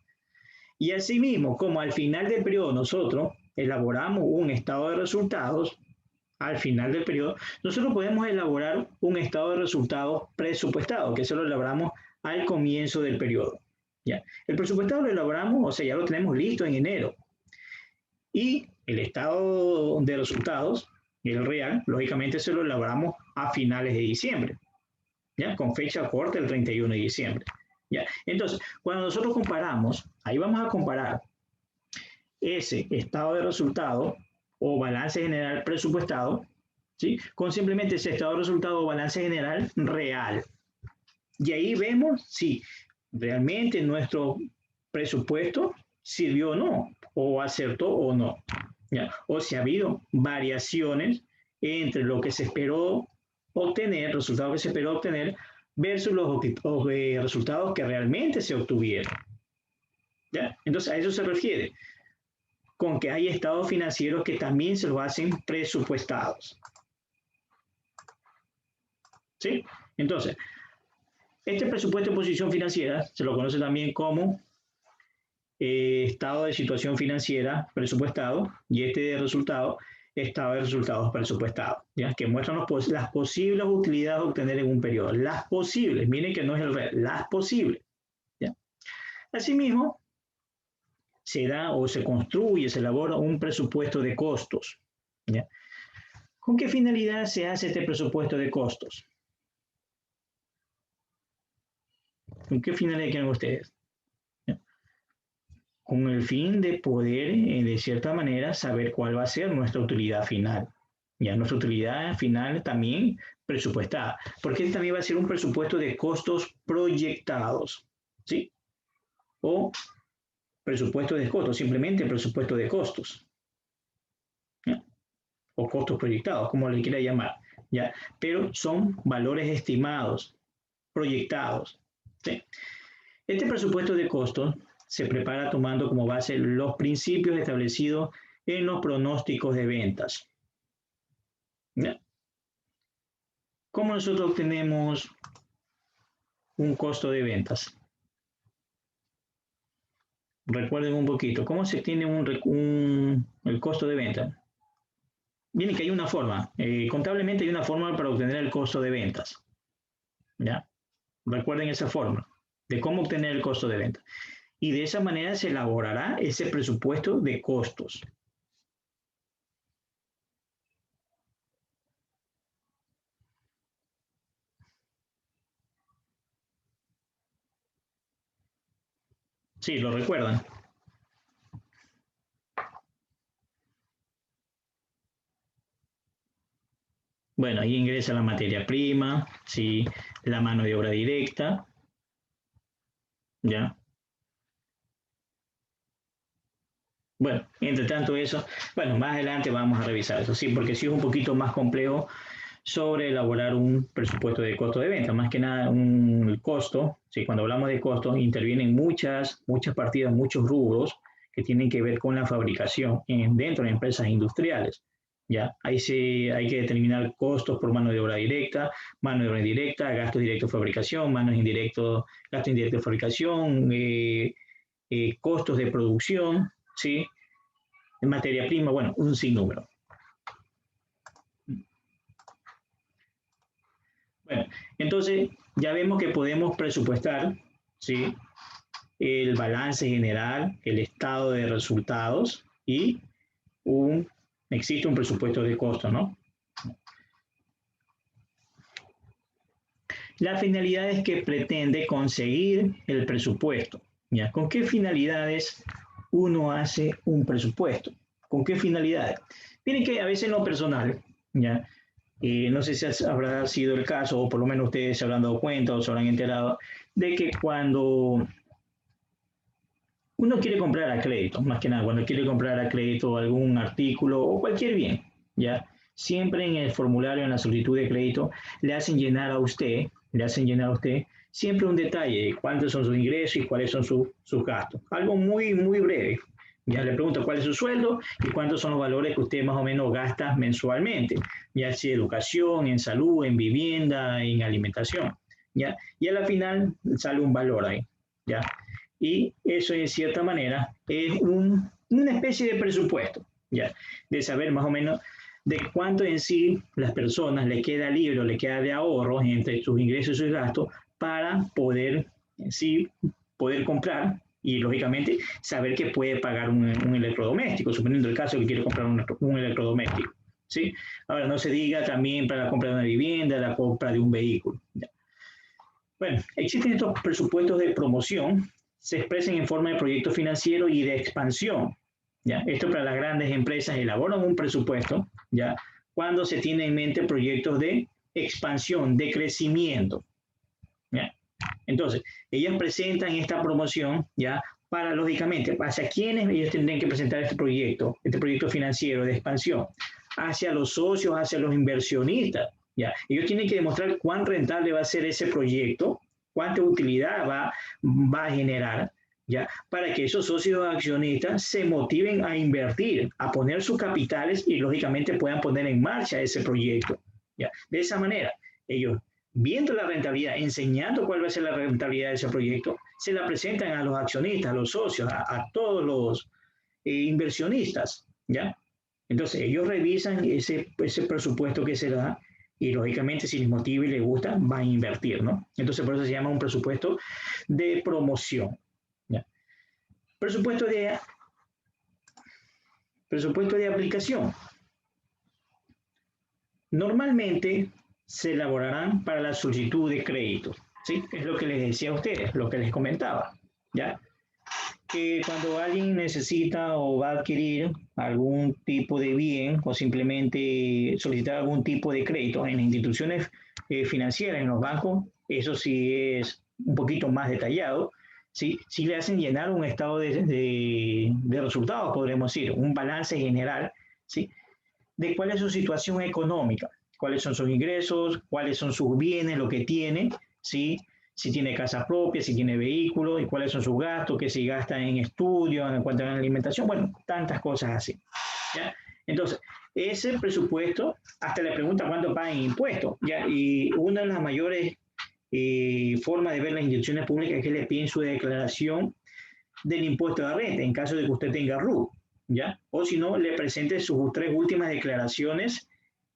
A: Y asimismo, como al final del periodo nosotros elaboramos un estado de resultados, al final del periodo, nosotros podemos elaborar un estado de resultados presupuestado, que eso lo elaboramos al comienzo del periodo. ¿Ya? El presupuestado lo elaboramos, o sea, ya lo tenemos listo en enero. Y el estado de resultados, el real, lógicamente se lo elaboramos a finales de diciembre, ¿ya? Con fecha corta el 31 de diciembre. ¿Ya? Entonces, cuando nosotros comparamos, ahí vamos a comparar ese estado de resultado o balance general presupuestado, ¿sí? Con simplemente ese estado de resultado o balance general real. Y ahí vemos si realmente nuestro presupuesto sirvió o no, o acertó o no, ¿ya? O si ha habido variaciones entre lo que se esperó obtener, resultados que se esperó obtener, versus los resultados que realmente se obtuvieron. ¿Ya? Entonces, a eso se refiere, con que hay estados financieros que también se lo hacen presupuestados. ¿Sí? Entonces, este presupuesto de posición financiera se lo conoce también como estado de situación financiera presupuestado, y este de resultado, estado de resultados presupuestados, ¿ya? Que muestran las posibles utilidades a obtener en un periodo. Las posibles, miren que no es el real, las posibles. ¿Ya? Asimismo, se da o se construye, se elabora un presupuesto de costos. ¿Ya? ¿Con qué finalidad se hace este presupuesto de costos? ¿Con qué finalidad quieren ustedes? ¿Ya? Con el fin de poder, de cierta manera, saber cuál va a ser nuestra utilidad final. Ya nuestra utilidad final también presupuestada, porque este también va a ser un presupuesto de costos proyectados, ¿sí? O presupuesto de costos, simplemente presupuesto de costos, ¿ya? O costos proyectados, como le quiera llamar, ¿ya? Pero son valores estimados, proyectados, ¿sí? Este presupuesto de costos se prepara tomando como base los principios establecidos en los pronósticos de ventas. ¿Ya? ¿Cómo nosotros obtenemos un costo de ventas? Recuerden un poquito, ¿cómo se tiene el costo de venta? Miren que hay una forma, contablemente hay una forma para obtener el costo de ventas. ¿Ya? Recuerden esa forma de cómo obtener el costo de venta. Y de esa manera se elaborará ese presupuesto de costos. Sí, lo recuerdan. Bueno, ahí ingresa la materia prima, ¿sí? La mano de obra directa, ¿ya? Bueno, entre tanto eso, bueno, más adelante vamos a revisar eso, sí, porque sí es un poquito más complejo sobre elaborar un presupuesto de costo de venta. Más que nada, el costo, ¿sí? Cuando hablamos de costos, intervienen muchas partidas, muchos rubros que tienen que ver con la fabricación dentro de empresas industriales. ¿Ya? Ahí hay que determinar costos por mano de obra directa, mano de obra indirecta, gastos directos de fabricación, gastos indirectos de fabricación, costos de producción, ¿sí? En materia prima, bueno, un sinnúmero. Bueno, entonces ya vemos que podemos presupuestar, ¿sí? El balance general, el estado de resultados y existe un presupuesto de costo, ¿no? La finalidad es que pretende conseguir el presupuesto. ¿Ya? ¿Con qué finalidades uno hace un presupuesto? ¿Con qué finalidades? Miren que a veces en lo personal, ¿ya? No sé si habrá sido el caso, o por lo menos ustedes se habrán dado cuenta o se habrán enterado, de que cuando uno quiere comprar a crédito, más que nada, cuando quiere comprar a crédito algún artículo o cualquier bien, ¿ya? Siempre en el formulario, en la solicitud de crédito, le hacen llenar a usted siempre un detalle de cuántos son sus ingresos y cuáles son sus gastos. Algo muy, muy breve. Ya le pregunto cuál es su sueldo y cuántos son los valores que usted más o menos gasta mensualmente, ya sea educación, en salud, en vivienda, en alimentación. ¿Ya? Y a la final sale un valor ahí. ¿Ya? Y eso, en cierta manera, es una especie de presupuesto, ¿ya? De saber más o menos de cuánto en sí las personas le queda libre o le queda de ahorro entre sus ingresos y sus gastos para poder en sí poder comprar y lógicamente saber que puede pagar un electrodoméstico, suponiendo el caso que quiere comprar un electrodoméstico. ¿Sí? Ahora, no se diga también para la compra de una vivienda, la compra de un vehículo. ¿Ya? Bueno, existen estos presupuestos de promoción, se expresan en forma de proyecto financiero y de expansión. ¿Ya? Esto para las grandes empresas elaboran un presupuesto, ¿ya? Cuando se tiene en mente proyectos de expansión, de crecimiento. ¿Ya? Entonces, ellas presentan esta promoción, ¿ya? Para, lógicamente, hacia quienes ellos tendrían que presentar este proyecto financiero de expansión, hacia los socios, hacia los inversionistas, ¿ya? Ellos tienen que demostrar cuán rentable va a ser ese proyecto, cuánta utilidad va a generar, ¿ya? Para que esos socios accionistas se motiven a invertir, a poner sus capitales y, lógicamente, puedan poner en marcha ese proyecto, ¿ya? De esa manera, ellos viendo la rentabilidad, enseñando cuál va a ser la rentabilidad de ese proyecto, se la presentan a los accionistas, a los socios, a todos los inversionistas, ¿ya? Entonces, ellos revisan ese presupuesto que se da y, lógicamente, si les motiva y les gusta, van a invertir, ¿no? Entonces, por eso se llama un presupuesto de promoción, ¿ya? Presupuesto de aplicación. Normalmente se elaborarán para la solicitud de crédito, ¿sí? Es lo que les decía a ustedes, lo que les comentaba, ¿ya? Que cuando alguien necesita o va a adquirir algún tipo de bien o simplemente solicitar algún tipo de crédito en instituciones financieras, en los bancos, eso sí es un poquito más detallado, ¿sí? Sí le hacen llenar un estado de resultados, podremos decir, un balance general, ¿sí? De cuál es su situación económica, cuáles son sus ingresos, cuáles son sus bienes, lo que tiene, ¿sí? Si tiene casa propia, si tiene vehículo, y cuáles son sus gastos, que si gasta en estudios, en cuanto a alimentación, bueno, tantas cosas así, ¿ya? Entonces, ese presupuesto, hasta le pregunta cuánto pagan impuestos, ¿ya? Y una de las mayores formas de ver las instituciones públicas es que le piden su declaración del impuesto de renta, en caso de que usted tenga RUT, ¿ya? O si no, le presente sus 3 últimas declaraciones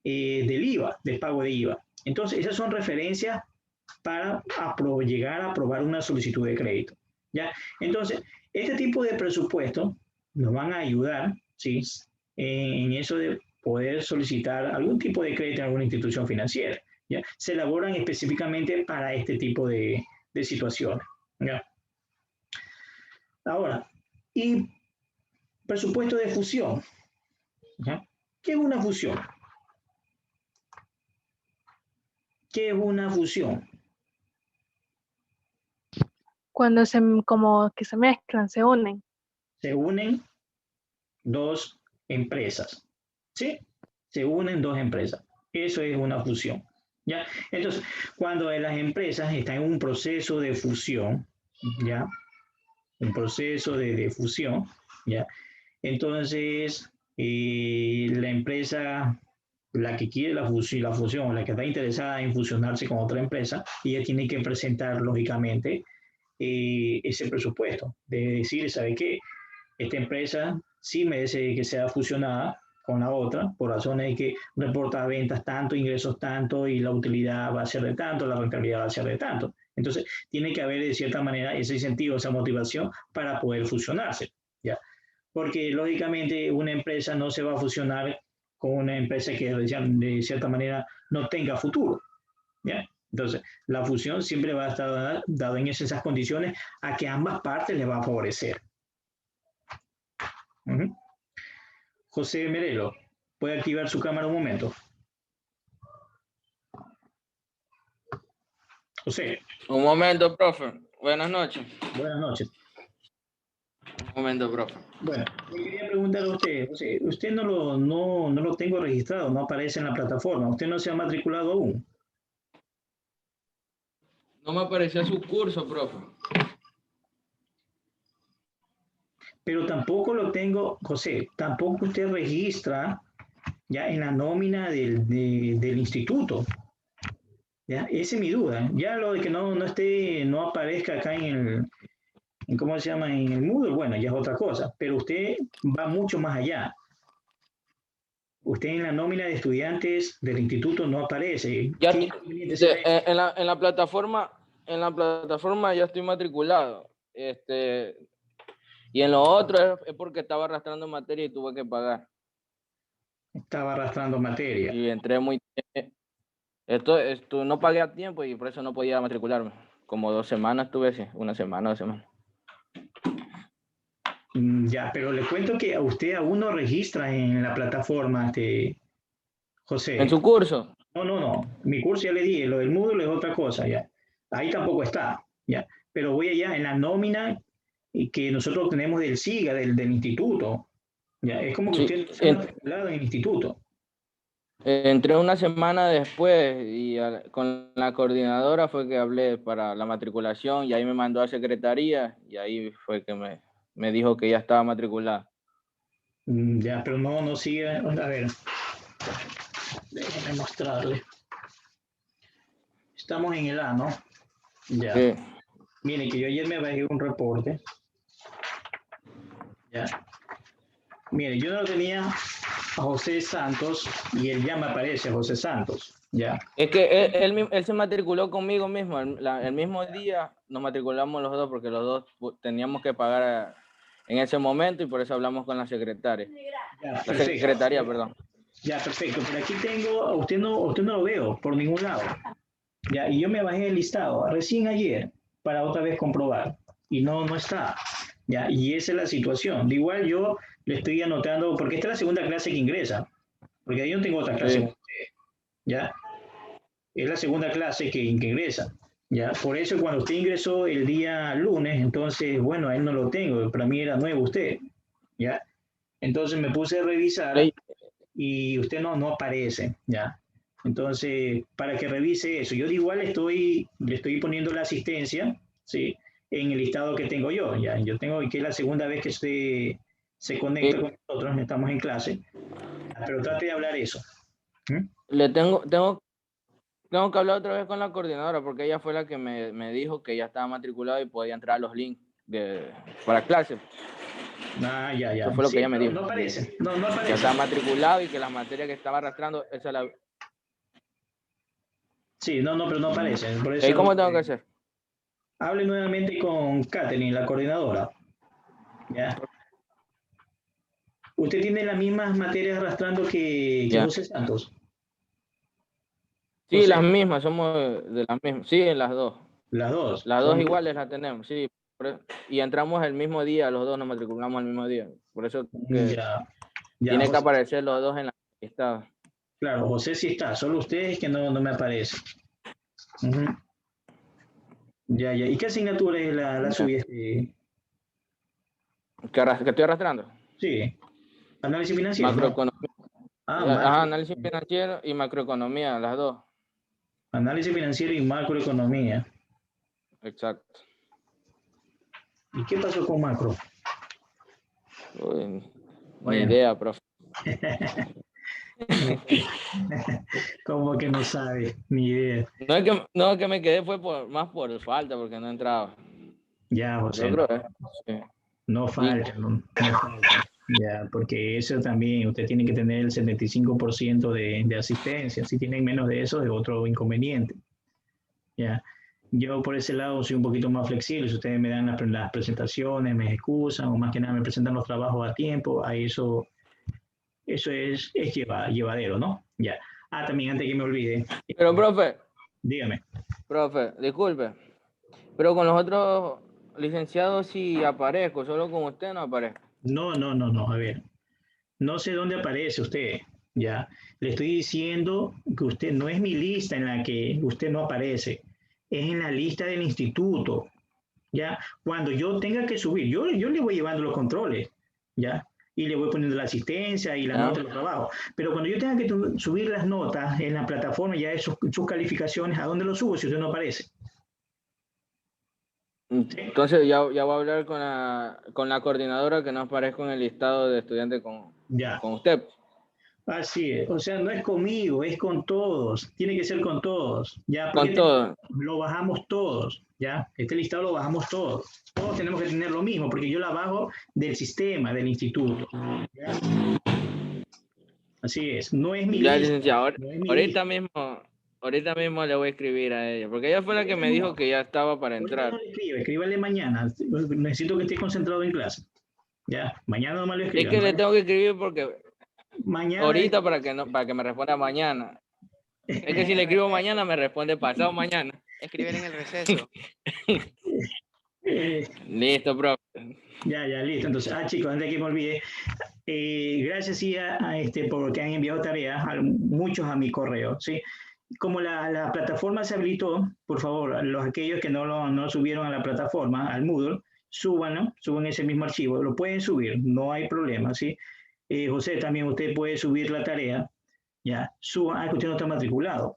A: del IVA, del pago de IVA. Entonces, esas son referencias para llegar a aprobar una solicitud de crédito, ¿ya? Entonces, este tipo de presupuestos nos van a ayudar, ¿sí? En eso de poder solicitar algún tipo de crédito en alguna institución financiera, ¿ya? Se elaboran específicamente para este tipo de situaciones, ¿ya? Ahora, y presupuesto de fusión, ¿ya? ¿Qué es una fusión? ¿Qué es una fusión?
G: Cuando como que se mezclan, se unen.
A: Se unen 2 empresas, ¿sí? Se unen 2 empresas. Eso es una fusión, ¿ya? Entonces, cuando las empresas están en un proceso de fusión, ¿ya? Un proceso de fusión, ¿ya? Entonces, la empresa, la que quiere la fusión, la que está interesada en fusionarse con otra empresa, ella tiene que presentar, lógicamente, ese presupuesto, de decir, ¿sabe qué? Esta empresa sí merece que sea fusionada con la otra, por razones de que reporta ventas tanto, ingresos tanto, y la utilidad va a ser de tanto, la rentabilidad va a ser de tanto. Entonces, tiene que haber de cierta manera ese incentivo, esa motivación para poder fusionarse, ¿ya? Porque lógicamente una empresa no se va a fusionar con una empresa que de cierta manera no tenga futuro, ¿ya? Entonces, la fusión siempre va a estar dada en esas condiciones a que ambas partes les va a favorecer. José Merelo, ¿puede activar su cámara un momento? José.
H: Un momento, profe. Buenas noches.
A: Buenas noches.
H: Un momento, profe.
A: Bueno, le quería preguntar a usted, José, usted no lo tengo registrado, no aparece en la plataforma, usted no se ha matriculado aún.
H: No me aparecía su curso, profe.
A: Pero tampoco lo tengo, José, tampoco usted registra ya en la nómina del instituto. ¿Ya? Esa es mi duda. Ya lo de que no aparezca acá en ¿cómo se llama? En el Moodle, bueno, ya es otra cosa. Pero usted va mucho más allá. Usted en la nómina de estudiantes del instituto no aparece.
H: Ya,
A: ¿Qué inconveniente será eso?
H: en la plataforma ya estoy matriculado. Y en lo otro es porque estaba arrastrando materia y tuve que pagar.
A: Estaba arrastrando materia.
H: Y entré muy... Esto no pagué a tiempo y por eso no podía matricularme. Como 2 semanas estuve así, 1 semana, 2 semanas.
A: Ya, pero le cuento que a usted aún no registra en la plataforma, José.
H: En su curso.
A: No. Mi curso ya le dije, lo del módulo es otra cosa, ya. Ahí tampoco está, ya. Pero voy allá en la nómina que nosotros tenemos del SIGA, del instituto. Ya, es como que
H: Sí,
A: usted no está matriculado en el instituto.
H: Entré 1 semana después y con la coordinadora fue que hablé para la matriculación y ahí me mandó a secretaría y ahí fue que me dijo que ya estaba matriculada.
A: Ya, pero no sigue. A ver, déjeme mostrarle. Estamos en el A, ¿no? Ya.
H: Sí.
A: Mire, que yo ayer me bajé un reporte. Ya. Mire, yo no tenía a José Santos y él ya me aparece, José Santos. Ya.
H: Es que él se matriculó conmigo mismo. El mismo día nos matriculamos los dos porque los dos teníamos que pagar en ese momento y por eso hablamos con la secretaria.
A: Ya,
H: La
A: perfecto.
H: secretaría, perdón.
A: Ya, perfecto. Pero aquí tengo, a usted no lo veo por ningún lado. Ya, y yo me bajé el listado recién ayer para otra vez comprobar. Y no está. Ya, y esa es la situación. De igual yo le estoy anotando, porque esta es la segunda clase que ingresa. Porque ahí no tengo otra clase con usted. Ya. Es la segunda clase que ingresa. Ya, por eso cuando usted ingresó el día lunes, entonces, bueno, a él no lo tengo, para mí era nuevo usted. Ya. Entonces me puse a revisar y usted no aparece. Ya. Entonces, para que revise eso, yo de igual le estoy poniendo la asistencia, ¿sí? En el listado que tengo yo. Ya. Yo tengo que es la segunda vez que usted se conecta con nosotros, estamos en clase. Pero trate de hablar eso.
H: Tengo que hablar otra vez con la coordinadora porque ella fue la que me dijo que ya estaba matriculado y podía entrar a los links para clases.
A: Ya.
H: Eso fue lo que ella me dijo.
A: No aparece. No aparece.
H: Que estaba matriculado y que las materias que estaba arrastrando, esa la...
A: Sí, pero no aparece. Por eso,
H: ¿Y cómo tengo que hacer?
A: Hable nuevamente con Katherine, la coordinadora. ¿Ya? ¿Usted tiene las mismas materias arrastrando que José Santos?
H: Sí, las mismas, somos de las mismas. Sí, en las dos.
A: Las dos.
H: Las dos iguales las tenemos, sí. Y entramos el mismo día, los dos nos matriculamos el mismo día. Por eso que tiene que aparecer los dos en la lista.
A: Claro, José sí está, solo usted es que no me aparece. Ya. ¿Y qué asignatura es la suya?
H: ¿Que estoy arrastrando?
A: Sí. Análisis financiero.
H: Macroeconomía.
A: ¿No?
H: Análisis financiero y macroeconomía, las dos.
A: Análisis financiero y macroeconomía.
H: Exacto.
A: ¿Y qué pasó con macro?
H: Ni idea, profe.
A: Como que no sabe, ni idea.
H: No es que me quedé, fue más por falta, porque no entraba.
A: Ya, José. No falta, no falta. Ya, porque eso también, usted tiene que tener el 75% de asistencia. Si tienen menos de eso, es otro inconveniente. Ya. Yo por ese lado soy un poquito más flexible. Si ustedes me dan las presentaciones, me excusan, o más que nada me presentan los trabajos a tiempo, a eso es llevadero, ¿no? Ya. También antes que me olvide.
H: Pero, profe.
A: Dígame.
H: Profe, disculpe. Pero con los otros licenciados sí aparezco, solo con usted no aparezco.
A: No, a ver. No sé dónde aparece usted, ya. Le estoy diciendo que usted no es mi lista en la que usted no aparece. Es en la lista del instituto, ya. Cuando yo tenga que subir, yo le voy llevando los controles, ya. Y le voy poniendo la asistencia y la nota de los trabajos. Pero cuando yo tenga que subir las notas en la plataforma, ya sus calificaciones, ¿a dónde lo subo si usted no aparece?
H: Entonces ya voy a hablar con la coordinadora que no aparezca en el listado de estudiantes con usted.
A: Así es, o sea, no es conmigo, es con todos, tiene que ser con todos, ¿ya?
H: Con todos.
A: Lo bajamos todos, ¿ya? Este listado lo bajamos todos tenemos que tener lo mismo, porque yo la bajo del sistema, del instituto, ¿ya? Así es. No es mi
H: Ya,
A: lista,
H: licenciado,
A: no es mi
H: ahorita
A: lista.
H: mismo le voy a escribir a ella, porque ella fue la que me dijo que ya estaba para
A: Ahorita
H: entrar.
A: no le escribe, escríbale mañana. Necesito que esté concentrado en clase. Ya, mañana nomás lo
H: Es
A: escriba.
H: que le tengo que escribir porque
A: Mañana.
H: ahorita para que me responda mañana. Es que si le escribo mañana, me responde pasado mañana.
I: Escribir en el receso.
H: Listo, profe.
A: Ya, listo. Entonces, chicos, antes de que me olvide, gracias sí, porque han enviado tareas, muchos a mi correo, ¿sí? Como la plataforma se habilitó, por favor, aquellos que no subieron a la plataforma, al Moodle, suban ese mismo archivo, lo pueden subir, no hay problema, ¿sí? José, también usted puede subir la tarea, ya, suban, que usted no está matriculado.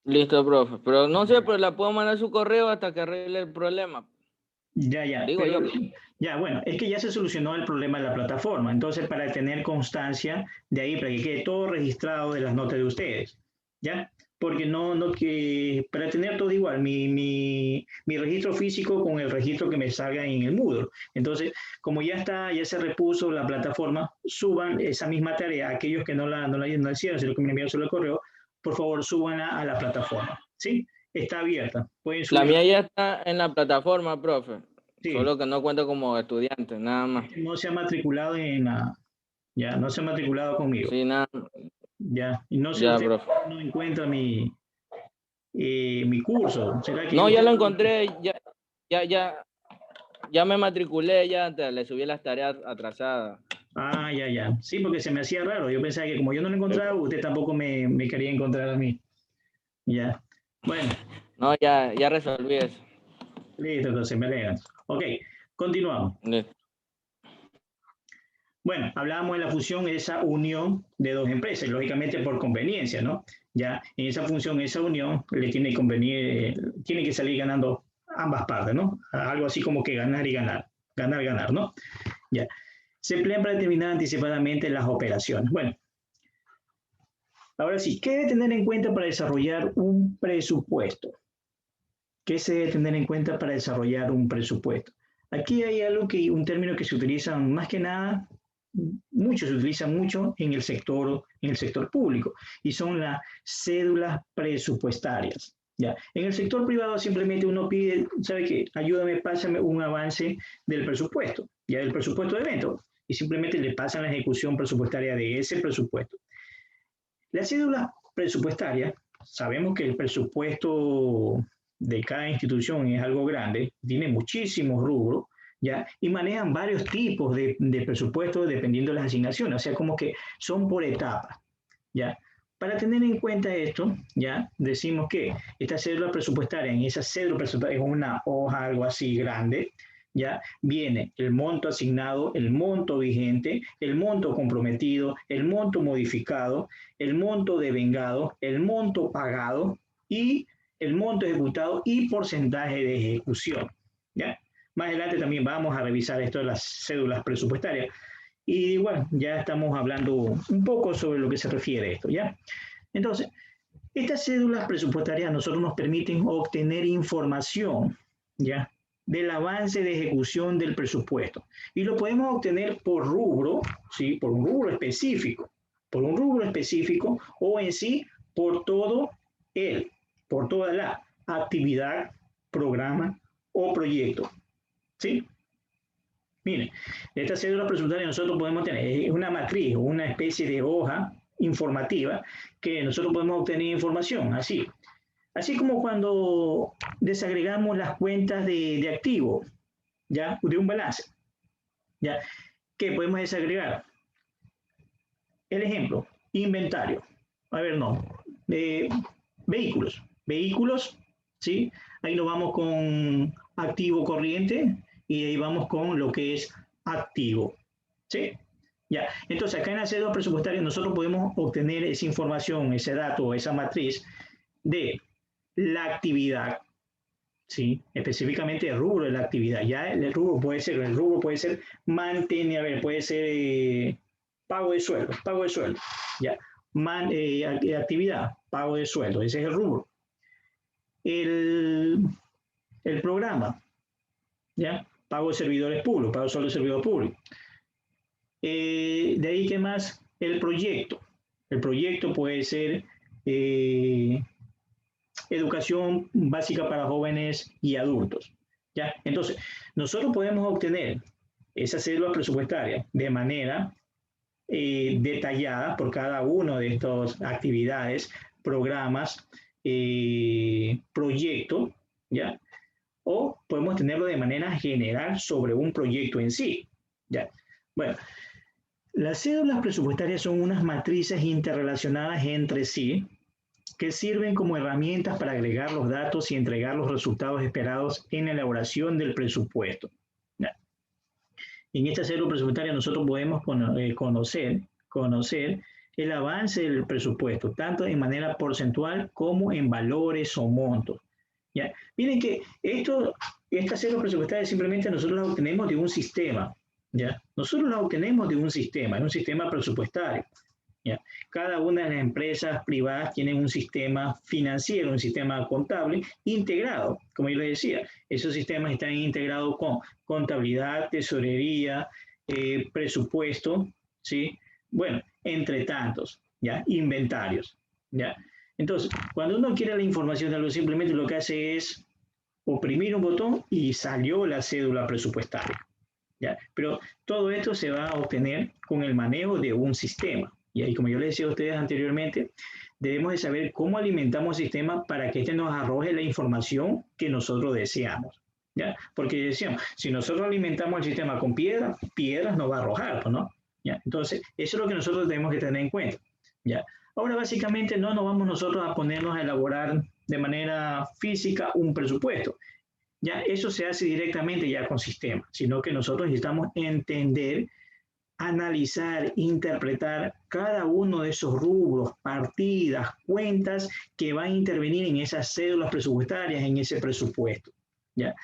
H: Listo, profe. Pero no sé, pero la puedo mandar su correo hasta que arregle el problema.
A: Ya.
H: Digo
A: Pero,
H: yo.
A: ya, bueno, es que ya se solucionó el problema de la plataforma. Entonces, para tener constancia de ahí, para que quede todo registrado de las notas de ustedes, ¿ya? Porque para tener todo igual, mi registro físico con el registro que me salga en el Moodle. Entonces, como ya se repuso la plataforma, suban esa misma tarea. Aquellos que no la hicieron, sino que me enviaron solo el correo, por favor, súbanla a la plataforma, ¿sí? Está abierta. Pueden
H: La
A: subir.
H: mía ya está en la plataforma, profe.
A: Sí.
H: Solo que no cuento como estudiante, nada más.
A: No se ha matriculado no se ha matriculado conmigo.
H: Sí, nada.
A: Ya, y no sé,
H: Ya,
A: usted
H: profe.
A: no encuentra mi curso. ¿Será que
H: No, ya
A: usted
H: lo encontré, ya me matriculé, ya le subí las tareas atrasadas.
A: Ya. Sí, porque se me hacía raro. Yo pensaba que como yo no lo encontraba, usted tampoco me quería encontrar a mí. Ya. Bueno.
H: No, ya resolví eso.
A: Listo, entonces me alegan. Ok, continuamos.
H: Listo.
A: Bueno, hablábamos de la fusión, esa unión de dos empresas, lógicamente por conveniencia, ¿no? Ya en esa función, esa unión, tiene que salir ganando ambas partes, ¿no? Algo así como que ganar y ganar, ganar, ¿no? Ya. Se emplean para determinar anticipadamente las operaciones. Bueno, ahora sí, ¿qué debe tener en cuenta para desarrollar un presupuesto? ¿Qué se debe tener en cuenta para desarrollar un presupuesto? Aquí hay un término que se utiliza más que nada, se utiliza mucho en el sector público, y son las cédulas presupuestarias. ¿Ya? En el sector privado simplemente uno pide, ¿sabe qué? Ayúdame, pásame un avance del presupuesto, ya del presupuesto de evento, y simplemente le pasan la ejecución presupuestaria de ese presupuesto. Las cédulas presupuestarias, sabemos que el presupuesto de cada institución es algo grande, tiene muchísimos rubros, ¿ya? Y manejan varios tipos de presupuestos dependiendo de las asignaciones, o sea, como que son por etapas, ¿ya? Para tener en cuenta esto, ya decimos que esta cédula presupuestaria, en esa cédula presupuestaria es una hoja, algo así grande, ya viene el monto asignado, el monto vigente, el monto comprometido, el monto modificado, el monto devengado, el monto pagado y el monto ejecutado y porcentaje de ejecución, ¿ya? Más adelante también vamos a revisar esto de las cédulas presupuestarias. Y bueno, ya estamos hablando un poco sobre lo que se refiere a esto, ¿ya? Entonces, estas cédulas presupuestarias a nosotros nos permiten obtener información, ¿ya? Del avance de ejecución del presupuesto. Y lo podemos obtener por rubro, ¿sí? Por un rubro específico. Por un rubro específico o en sí por toda la actividad, programa o proyecto. ¿Sí? Miren, esta cédula presupuestaria nosotros podemos tener una matriz o una especie de hoja informativa que nosotros podemos obtener información, así como cuando desagregamos las cuentas de activos, ¿ya? De un balance, ¿ya? ¿Qué podemos desagregar? El ejemplo, inventario. A ver, no. Vehículos, ¿sí? Ahí nos vamos con activo corriente y ahí vamos con lo que es activo, ¿sí? Ya, entonces acá en la cédula presupuestaria nosotros podemos obtener esa información, ese dato, esa matriz de la actividad, ¿sí? Específicamente el rubro de la actividad. Ya el rubro puede ser puede ser pago de sueldo, ya. Actividad, pago de sueldo, ese es el rubro. El programa, ¿ya? Pago de servidores públicos, pago solo de servidor público. De ahí, ¿qué más? El proyecto puede ser educación básica para jóvenes y adultos, ¿ya? Entonces, nosotros podemos obtener esas cédulas presupuestarias de manera detallada por cada una de estas actividades, programas, proyectos, ¿ya? O podemos tenerlo de manera general sobre un proyecto en sí, ¿ya? Bueno, las cédulas presupuestarias son unas matrices interrelacionadas entre sí que sirven como herramientas para agregar los datos y entregar los resultados esperados en la elaboración del presupuesto. ¿Ya? En esta cédula presupuestaria nosotros podemos conocer el avance del presupuesto, tanto de manera porcentual como en valores o montos. ¿Ya? Miren que esta cédula presupuestaria simplemente nosotros la obtenemos de un sistema. ¿Ya? Nosotros la obtenemos de un sistema presupuestario. ¿Ya? Cada una de las empresas privadas tienen un sistema financiero, un sistema contable integrado. Como yo les decía, esos sistemas están integrados con contabilidad, tesorería, presupuesto, ¿sí? Bueno, entre tantos, ¿ya? Inventarios, ¿ya? Entonces, cuando uno quiere la información de algo, simplemente lo que hace es oprimir un botón y salió la cédula presupuestaria, ¿ya? Pero todo esto se va a obtener con el manejo de un sistema. Y ahí, como yo les decía a ustedes anteriormente, debemos de saber cómo alimentamos el sistema para que este nos arroje la información que nosotros deseamos, ¿ya? Porque decíamos, si nosotros alimentamos el sistema con piedras nos va a arrojar, pues, ¿no? ¿Ya? Entonces, eso es lo que nosotros tenemos que tener en cuenta, ¿ya? Ahora, básicamente, no nos vamos nosotros a ponernos a elaborar de manera física un presupuesto. Ya eso se hace directamente ya con sistemas, sino que nosotros necesitamos entender, analizar, interpretar cada uno de esos rubros, partidas, cuentas que van a intervenir en esas cédulas presupuestarias, en ese presupuesto. ¿Ya?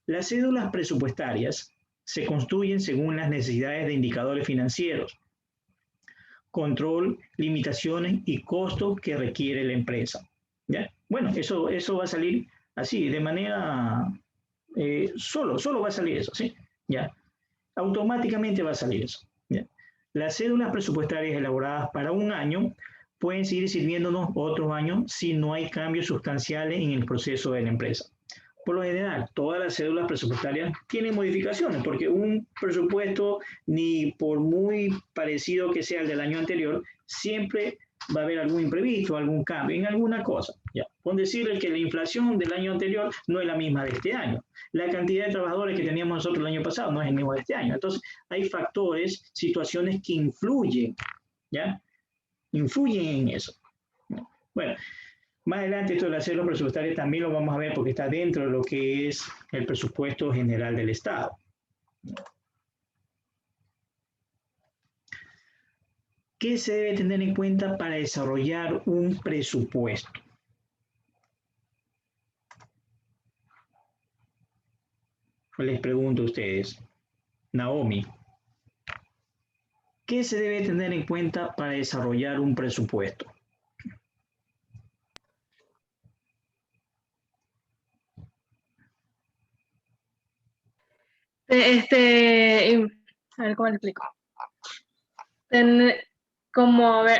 A: Las cédulas presupuestarias se construyen según las necesidades de indicadores financieros, control, limitaciones y costos que requiere la empresa. ¿Ya? Bueno, eso va a salir así, de manera... solo va a salir eso, ¿sí? ¿Ya? Automáticamente va a salir eso. ¿Ya? Las cédulas presupuestarias elaboradas para un año pueden seguir sirviéndonos otros años si no hay cambios sustanciales en el proceso de la empresa. Por lo general, todas las cédulas presupuestarias tienen modificaciones, porque un presupuesto, ni por muy parecido que sea el del año anterior, siempre va a haber algún imprevisto, algún cambio en alguna cosa. ¿Ya? Con decirle que la inflación del año anterior no es la misma de este año. La cantidad de trabajadores que teníamos nosotros el año pasado no es el mismo de este año. Entonces, hay factores, situaciones que influyen, ¿ya? Influyen en eso. Bueno, más adelante esto de la cédula presupuestaria también lo vamos a ver porque está dentro de lo que es el presupuesto general del Estado. ¿Qué se debe tener en cuenta para desarrollar un presupuesto? Les pregunto a ustedes, Naomi, ¿qué se debe tener en cuenta para desarrollar un presupuesto?
G: A ver cómo le explico.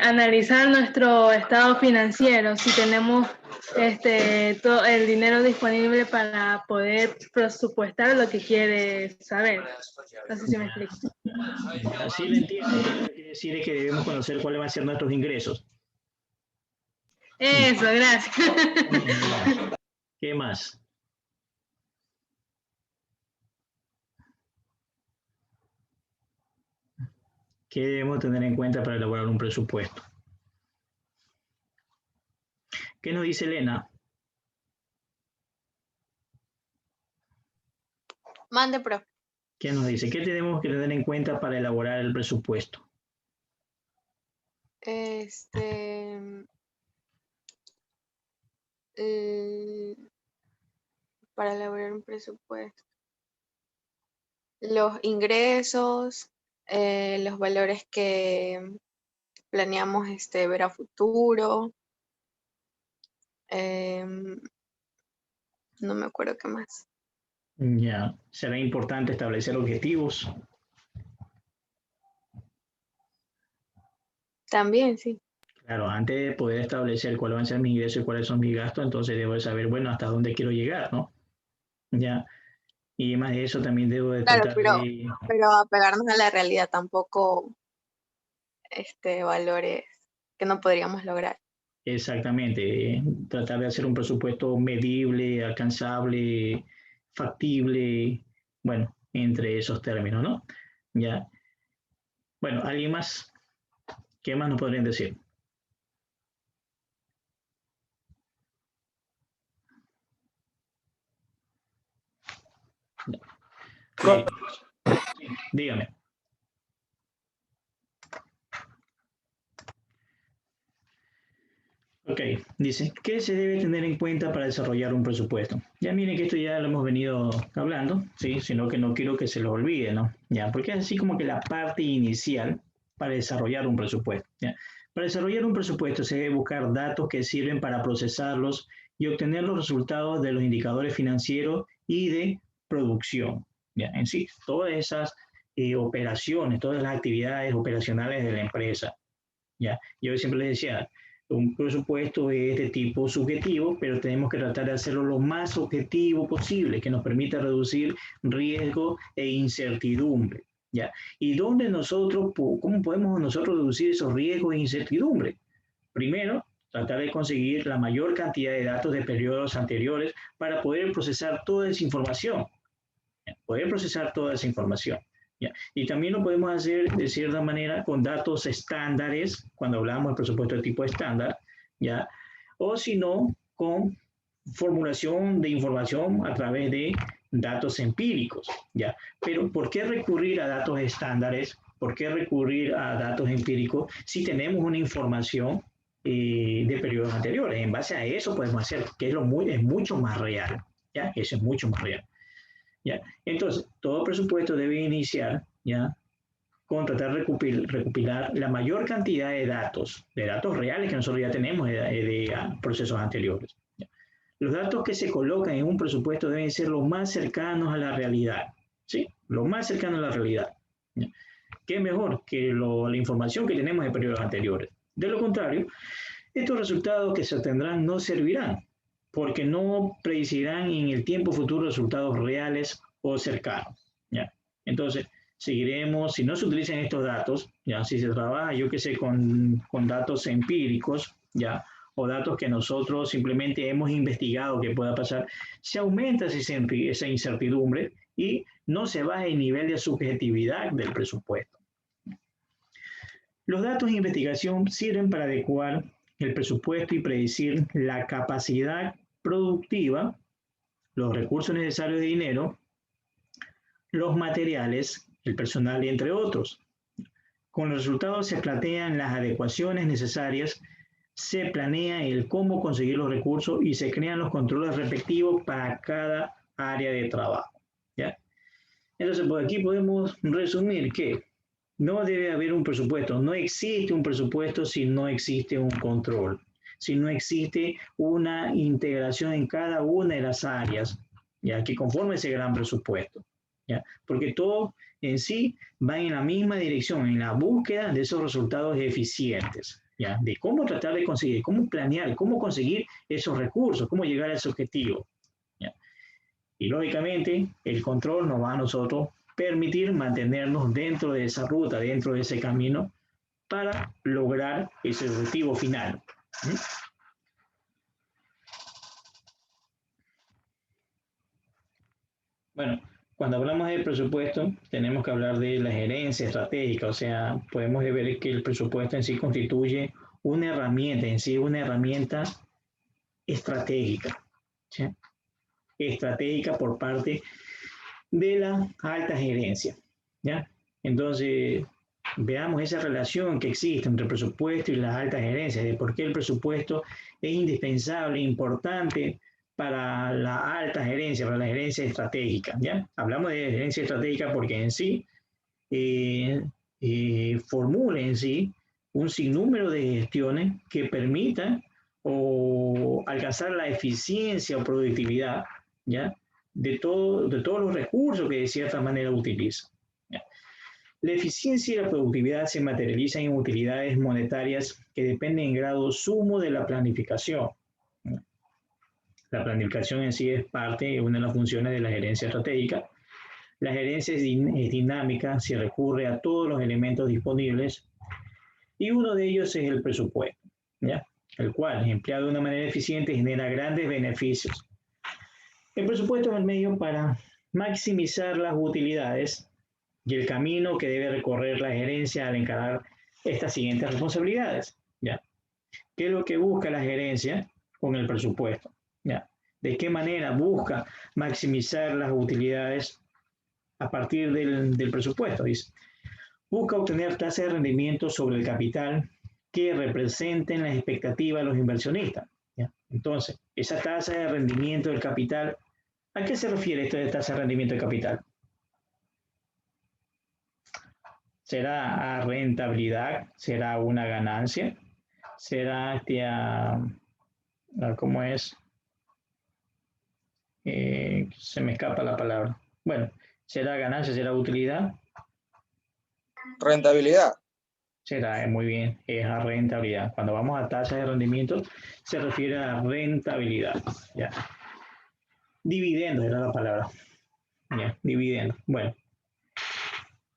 G: Analizar nuestro estado financiero, si tenemos todo el dinero disponible para poder presupuestar lo que quiere saber. No sé si me explico.
A: Así lo entiendo. Lo que quiere decir es que debemos conocer cuáles van a ser nuestros ingresos.
G: Eso, gracias.
A: ¿Qué más? ¿Qué debemos tener en cuenta para elaborar un presupuesto? ¿Qué nos dice Elena?
I: Mande, profe.
A: ¿Qué nos dice? ¿Qué tenemos que tener en cuenta para elaborar el presupuesto?
I: Para elaborar un presupuesto. Los ingresos, los valores que planeamos ver a futuro. No me acuerdo qué más.
A: Ya, será importante establecer objetivos.
I: También, sí.
A: Claro, antes de poder establecer cuáles van a ser mis ingresos y cuáles son mis gastos, entonces debo de saber, bueno, hasta dónde quiero llegar, ¿no? Ya. Y además de eso también debo de
I: Claro,
A: tratar de...
I: pero apegarnos a la realidad tampoco, valores que no podríamos lograr.
A: Exactamente, tratar de hacer un presupuesto medible, alcanzable, factible, bueno, entre esos términos, ¿no? Ya. Bueno, ¿alguien más? ¿Qué más nos podrían decir? Sí, dígame. Ok, dice, ¿qué se debe tener en cuenta para desarrollar un presupuesto? Ya miren que esto ya lo hemos venido hablando, ¿sí? Sino que no quiero que se lo olvide, ¿no? Ya, porque es así como que la parte inicial para desarrollar un presupuesto, ¿ya? Para desarrollar un presupuesto se debe buscar datos que sirven para procesarlos y obtener los resultados de los indicadores financieros y de producción, ¿ya? En sí, todas esas operaciones, todas las actividades operacionales de la empresa, ¿ya? Yo siempre les decía, un presupuesto es de tipo subjetivo, pero tenemos que tratar de hacerlo lo más objetivo posible, que nos permita reducir riesgo e incertidumbre, ¿ya? ¿Y dónde nosotros, cómo podemos nosotros reducir esos riesgos e incertidumbre? Primero, tratar de conseguir la mayor cantidad de datos de periodos anteriores para poder procesar toda esa información, ¿ya? Poder procesar toda esa información. ¿Ya? Y también lo podemos hacer de cierta manera con datos estándares, cuando hablamos de presupuesto de tipo estándar, ¿ya? O si no, con formulación de información a través de datos empíricos, ¿ya? Pero ¿por qué recurrir a datos estándares? ¿Por qué recurrir a datos empíricos si tenemos una información de periodos anteriores? En base a eso podemos hacer, que es mucho más real, ¿ya? Eso es mucho más real. ¿Ya? Entonces, todo presupuesto debe iniciar, ¿ya?, con tratar de recopilar la mayor cantidad de datos reales que nosotros ya tenemos de procesos anteriores, ¿ya? Los datos que se colocan en un presupuesto deben ser los más cercanos a la realidad, ¿sí? Lo más cercano a la realidad, ¿ya? ¿Qué mejor que la información que tenemos de periodos anteriores? De lo contrario, estos resultados que se obtendrán no servirán, porque no predecirán en el tiempo futuro resultados reales o cercanos, ¿ya? Entonces, seguiremos, si no se utilizan estos datos, ¿ya? Si se trabaja, yo qué sé, con datos empíricos, ¿ya?, o datos que nosotros simplemente hemos investigado que pueda pasar, se aumenta esa incertidumbre y no se baja el nivel de subjetividad del presupuesto. Los datos de investigación sirven para adecuar el presupuesto y predecir la capacidad productiva, los recursos necesarios de dinero, los materiales, el personal, entre otros. Con los resultados se plantean las adecuaciones necesarias, se planea el cómo conseguir los recursos y se crean los controles respectivos para cada área de trabajo, ¿ya? Entonces, por aquí podemos resumir que no debe haber un presupuesto, no existe un presupuesto si no existe un control, si no existe una integración en cada una de las áreas, ¿ya?, que conforme ese gran presupuesto, ¿ya? Porque todo en sí va en la misma dirección, en la búsqueda de esos resultados eficientes, ¿ya?, de cómo tratar de conseguir, cómo planear, cómo conseguir esos recursos, cómo llegar a ese objetivo, ¿ya? Y lógicamente el control nos va a nosotros permitir mantenernos dentro de esa ruta, dentro de ese camino, para lograr ese objetivo final. Bueno, cuando hablamos de presupuesto, tenemos que hablar de la gerencia estratégica, o sea, podemos ver que el presupuesto en sí constituye una herramienta, en sí una herramienta estratégica, ¿sí?, estratégica por parte de la alta gerencia, ¿ya? Entonces, veamos esa relación que existe entre el presupuesto y las altas gerencias, de por qué el presupuesto es indispensable, importante para la alta gerencia, para la gerencia estratégica, ¿ya? Hablamos de gerencia estratégica porque en sí formula en sí un sinnúmero de gestiones que permitan o alcanzar la eficiencia o productividad, ¿ya?, de todos los recursos que de cierta manera utiliza, ¿ya? La eficiencia y la productividad se materializan en utilidades monetarias que dependen en grado sumo de la planificación. La planificación en sí es parte, una de las funciones de la gerencia estratégica. La gerencia es dinámica, se recurre a todos los elementos disponibles y uno de ellos es el presupuesto, ¿ya? El cual, empleado de una manera eficiente, genera grandes beneficios. El presupuesto es el medio para maximizar las utilidades y el camino que debe recorrer la gerencia al encarar estas siguientes responsabilidades, ¿ya? ¿Qué es lo que busca la gerencia con el presupuesto? ¿Ya? ¿De qué manera busca maximizar las utilidades a partir del presupuesto? Dice, busca obtener tasas de rendimiento sobre el capital que representen las expectativas de los inversionistas, ¿ya? Entonces, esa tasa de rendimiento del capital, ¿a qué se refiere esto de tasa de rendimiento del capital? ¿Será a rentabilidad? ¿Será una ganancia? ¿Será cómo es? Se me escapa la palabra. Bueno, ¿será ganancia? ¿Será utilidad?
B: Rentabilidad.
A: Será, muy bien, es a rentabilidad. Cuando vamos a tasas de rendimiento, se refiere a rentabilidad. ¿Ya? Dividendo era la palabra. ¿Ya? Dividendo. Bueno.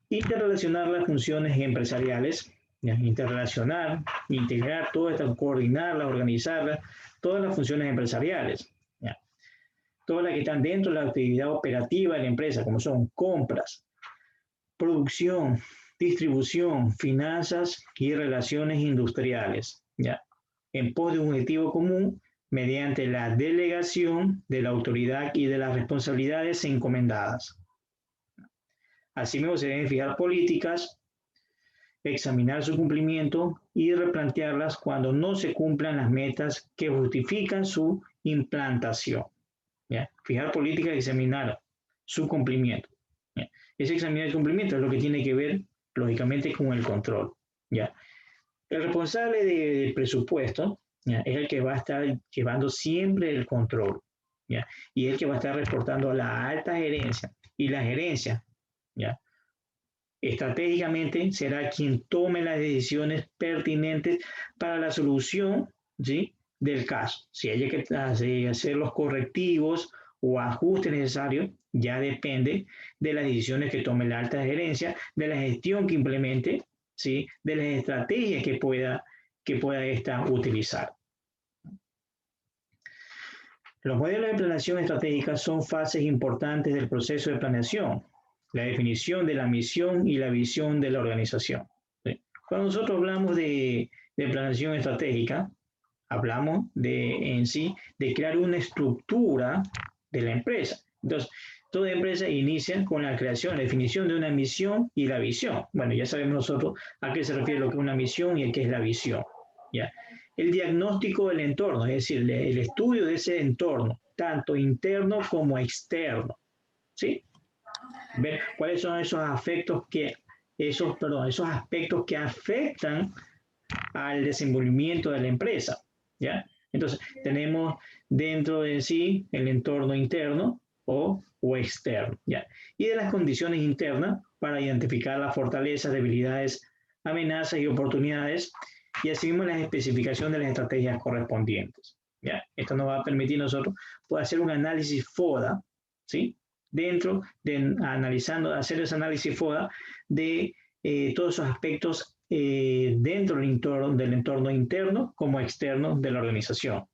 A: Interrelacionar las funciones empresariales. ¿Ya? Interrelacionar, integrar todo esto, coordinarlas, organizarlas, todas las funciones empresariales. ¿Ya? Todas las que están dentro de la actividad operativa de la empresa, como son compras, producción, distribución, finanzas y relaciones industriales, ¿ya? En pos de un objetivo común mediante la delegación de la autoridad y de las responsabilidades encomendadas. Asimismo, se deben fijar políticas, examinar su cumplimiento y replantearlas cuando no se cumplan las metas que justifican su implantación, ¿ya? Fijar políticas y examinar su cumplimiento. ¿Ya? Ese examinar el cumplimiento es lo que tiene que ver, lógicamente, con el control, ¿ya? El responsable del presupuesto, ¿ya? Es el que va a estar llevando siempre el control, ¿ya? Y es el que va a estar reportando a la alta gerencia. Y la gerencia, ¿ya? Estratégicamente será quien tome las decisiones pertinentes para la solución, ¿sí?, del caso. Si hay que hacer los correctivos o ajustes necesarios, ya depende de las decisiones que tome la alta gerencia, de la gestión que implemente, ¿sí?, de las estrategias que pueda esta utilizar. Los modelos de planeación estratégica son fases importantes del proceso de planeación. La definición de la misión y la visión de la organización. ¿Sí? Cuando nosotros hablamos de planeación estratégica, hablamos en sí de crear una estructura de la empresa. Entonces, toda empresa inicia con la creación, la definición de una misión y la visión. Bueno, ya sabemos nosotros a qué se refiere lo que es una misión y a qué es la visión, ¿ya? El diagnóstico del entorno, es decir, el estudio de ese entorno, tanto interno como externo, ¿sí? Ver cuáles son esos aspectos que afectan al desenvolvimiento de la empresa, ¿ya? Entonces, tenemos dentro de sí el entorno interno o externo, ¿ya? Y de las condiciones internas para identificar las fortalezas, debilidades, amenazas y oportunidades, y asimismo la especificación de las estrategias correspondientes, ¿ya? Esto nos va a permitir nosotros poder hacer un análisis FODA, ¿sí? Dentro de hacer ese análisis FODA de todos esos aspectos dentro del entorno interno como externo de la organización.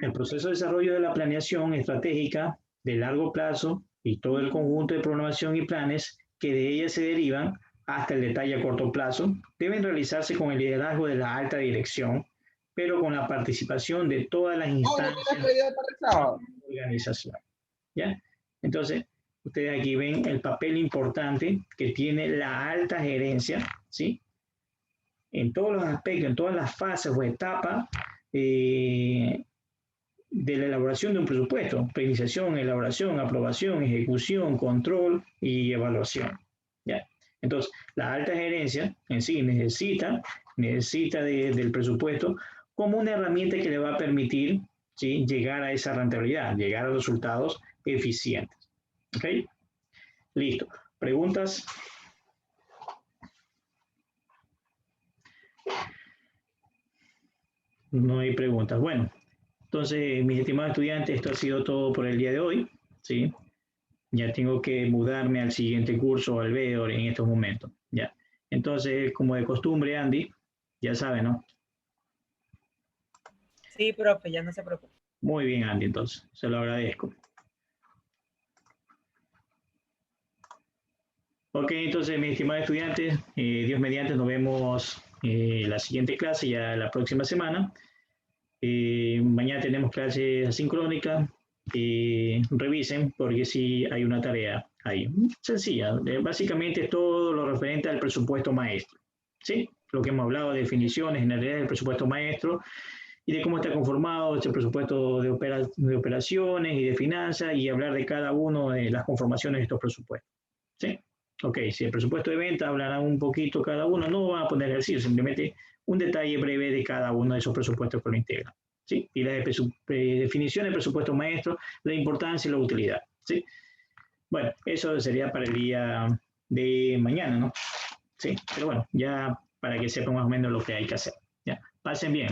A: El proceso de desarrollo de la planeación estratégica de largo plazo y todo el conjunto de programación y planes que de ella se derivan hasta el detalle a corto plazo deben realizarse con el liderazgo de la alta dirección, pero con la participación de todas las instancias de la organización, ¿ya? Entonces, ustedes aquí ven el papel importante que tiene la alta gerencia, ¿sí? En todos los aspectos, en todas las fases o etapas de la elaboración de un presupuesto: preiniciación, elaboración, aprobación, ejecución, control y evaluación, ¿ya? Entonces, la alta gerencia en sí necesita del presupuesto como una herramienta que le va a permitir, ¿sí?, llegar a esa rentabilidad, llegar a resultados eficientes. ¿Ok? Listo. ¿Preguntas? No hay preguntas. Bueno, entonces, mis estimados estudiantes, esto ha sido todo por el día de hoy, ¿sí? Ya tengo que mudarme al siguiente curso, al BEOR, en estos momentos, ya. Entonces, como de costumbre, Andy, ya sabe, ¿no?
C: Sí, profe, ya no se preocupe.
A: Muy bien, Andy, entonces, se lo agradezco. Ok, entonces, mis estimados estudiantes, Dios mediante, nos vemos la siguiente clase, ya la próxima semana. Mañana tenemos clase asincrónica. Revisen porque sí hay una tarea ahí. Sencilla. Básicamente es todo lo referente al presupuesto maestro. ¿Sí? Lo que hemos hablado de definiciones, generalidades del presupuesto maestro y de cómo está conformado este presupuesto de operaciones y de finanzas y hablar de cada uno de las conformaciones de estos presupuestos. ¿Sí? Ok, si el presupuesto de venta hablarán un poquito cada uno, no van a poner ejercicio, simplemente un detalle breve de cada uno de esos presupuestos que lo integran. ¿Sí? Y la definición del presupuesto maestro, la importancia y la utilidad. ¿Sí? Bueno, eso sería para el día de mañana, ¿no? Sí, pero bueno, ya para que sepan más o menos lo que hay que hacer. ¿Ya? Pasen bien.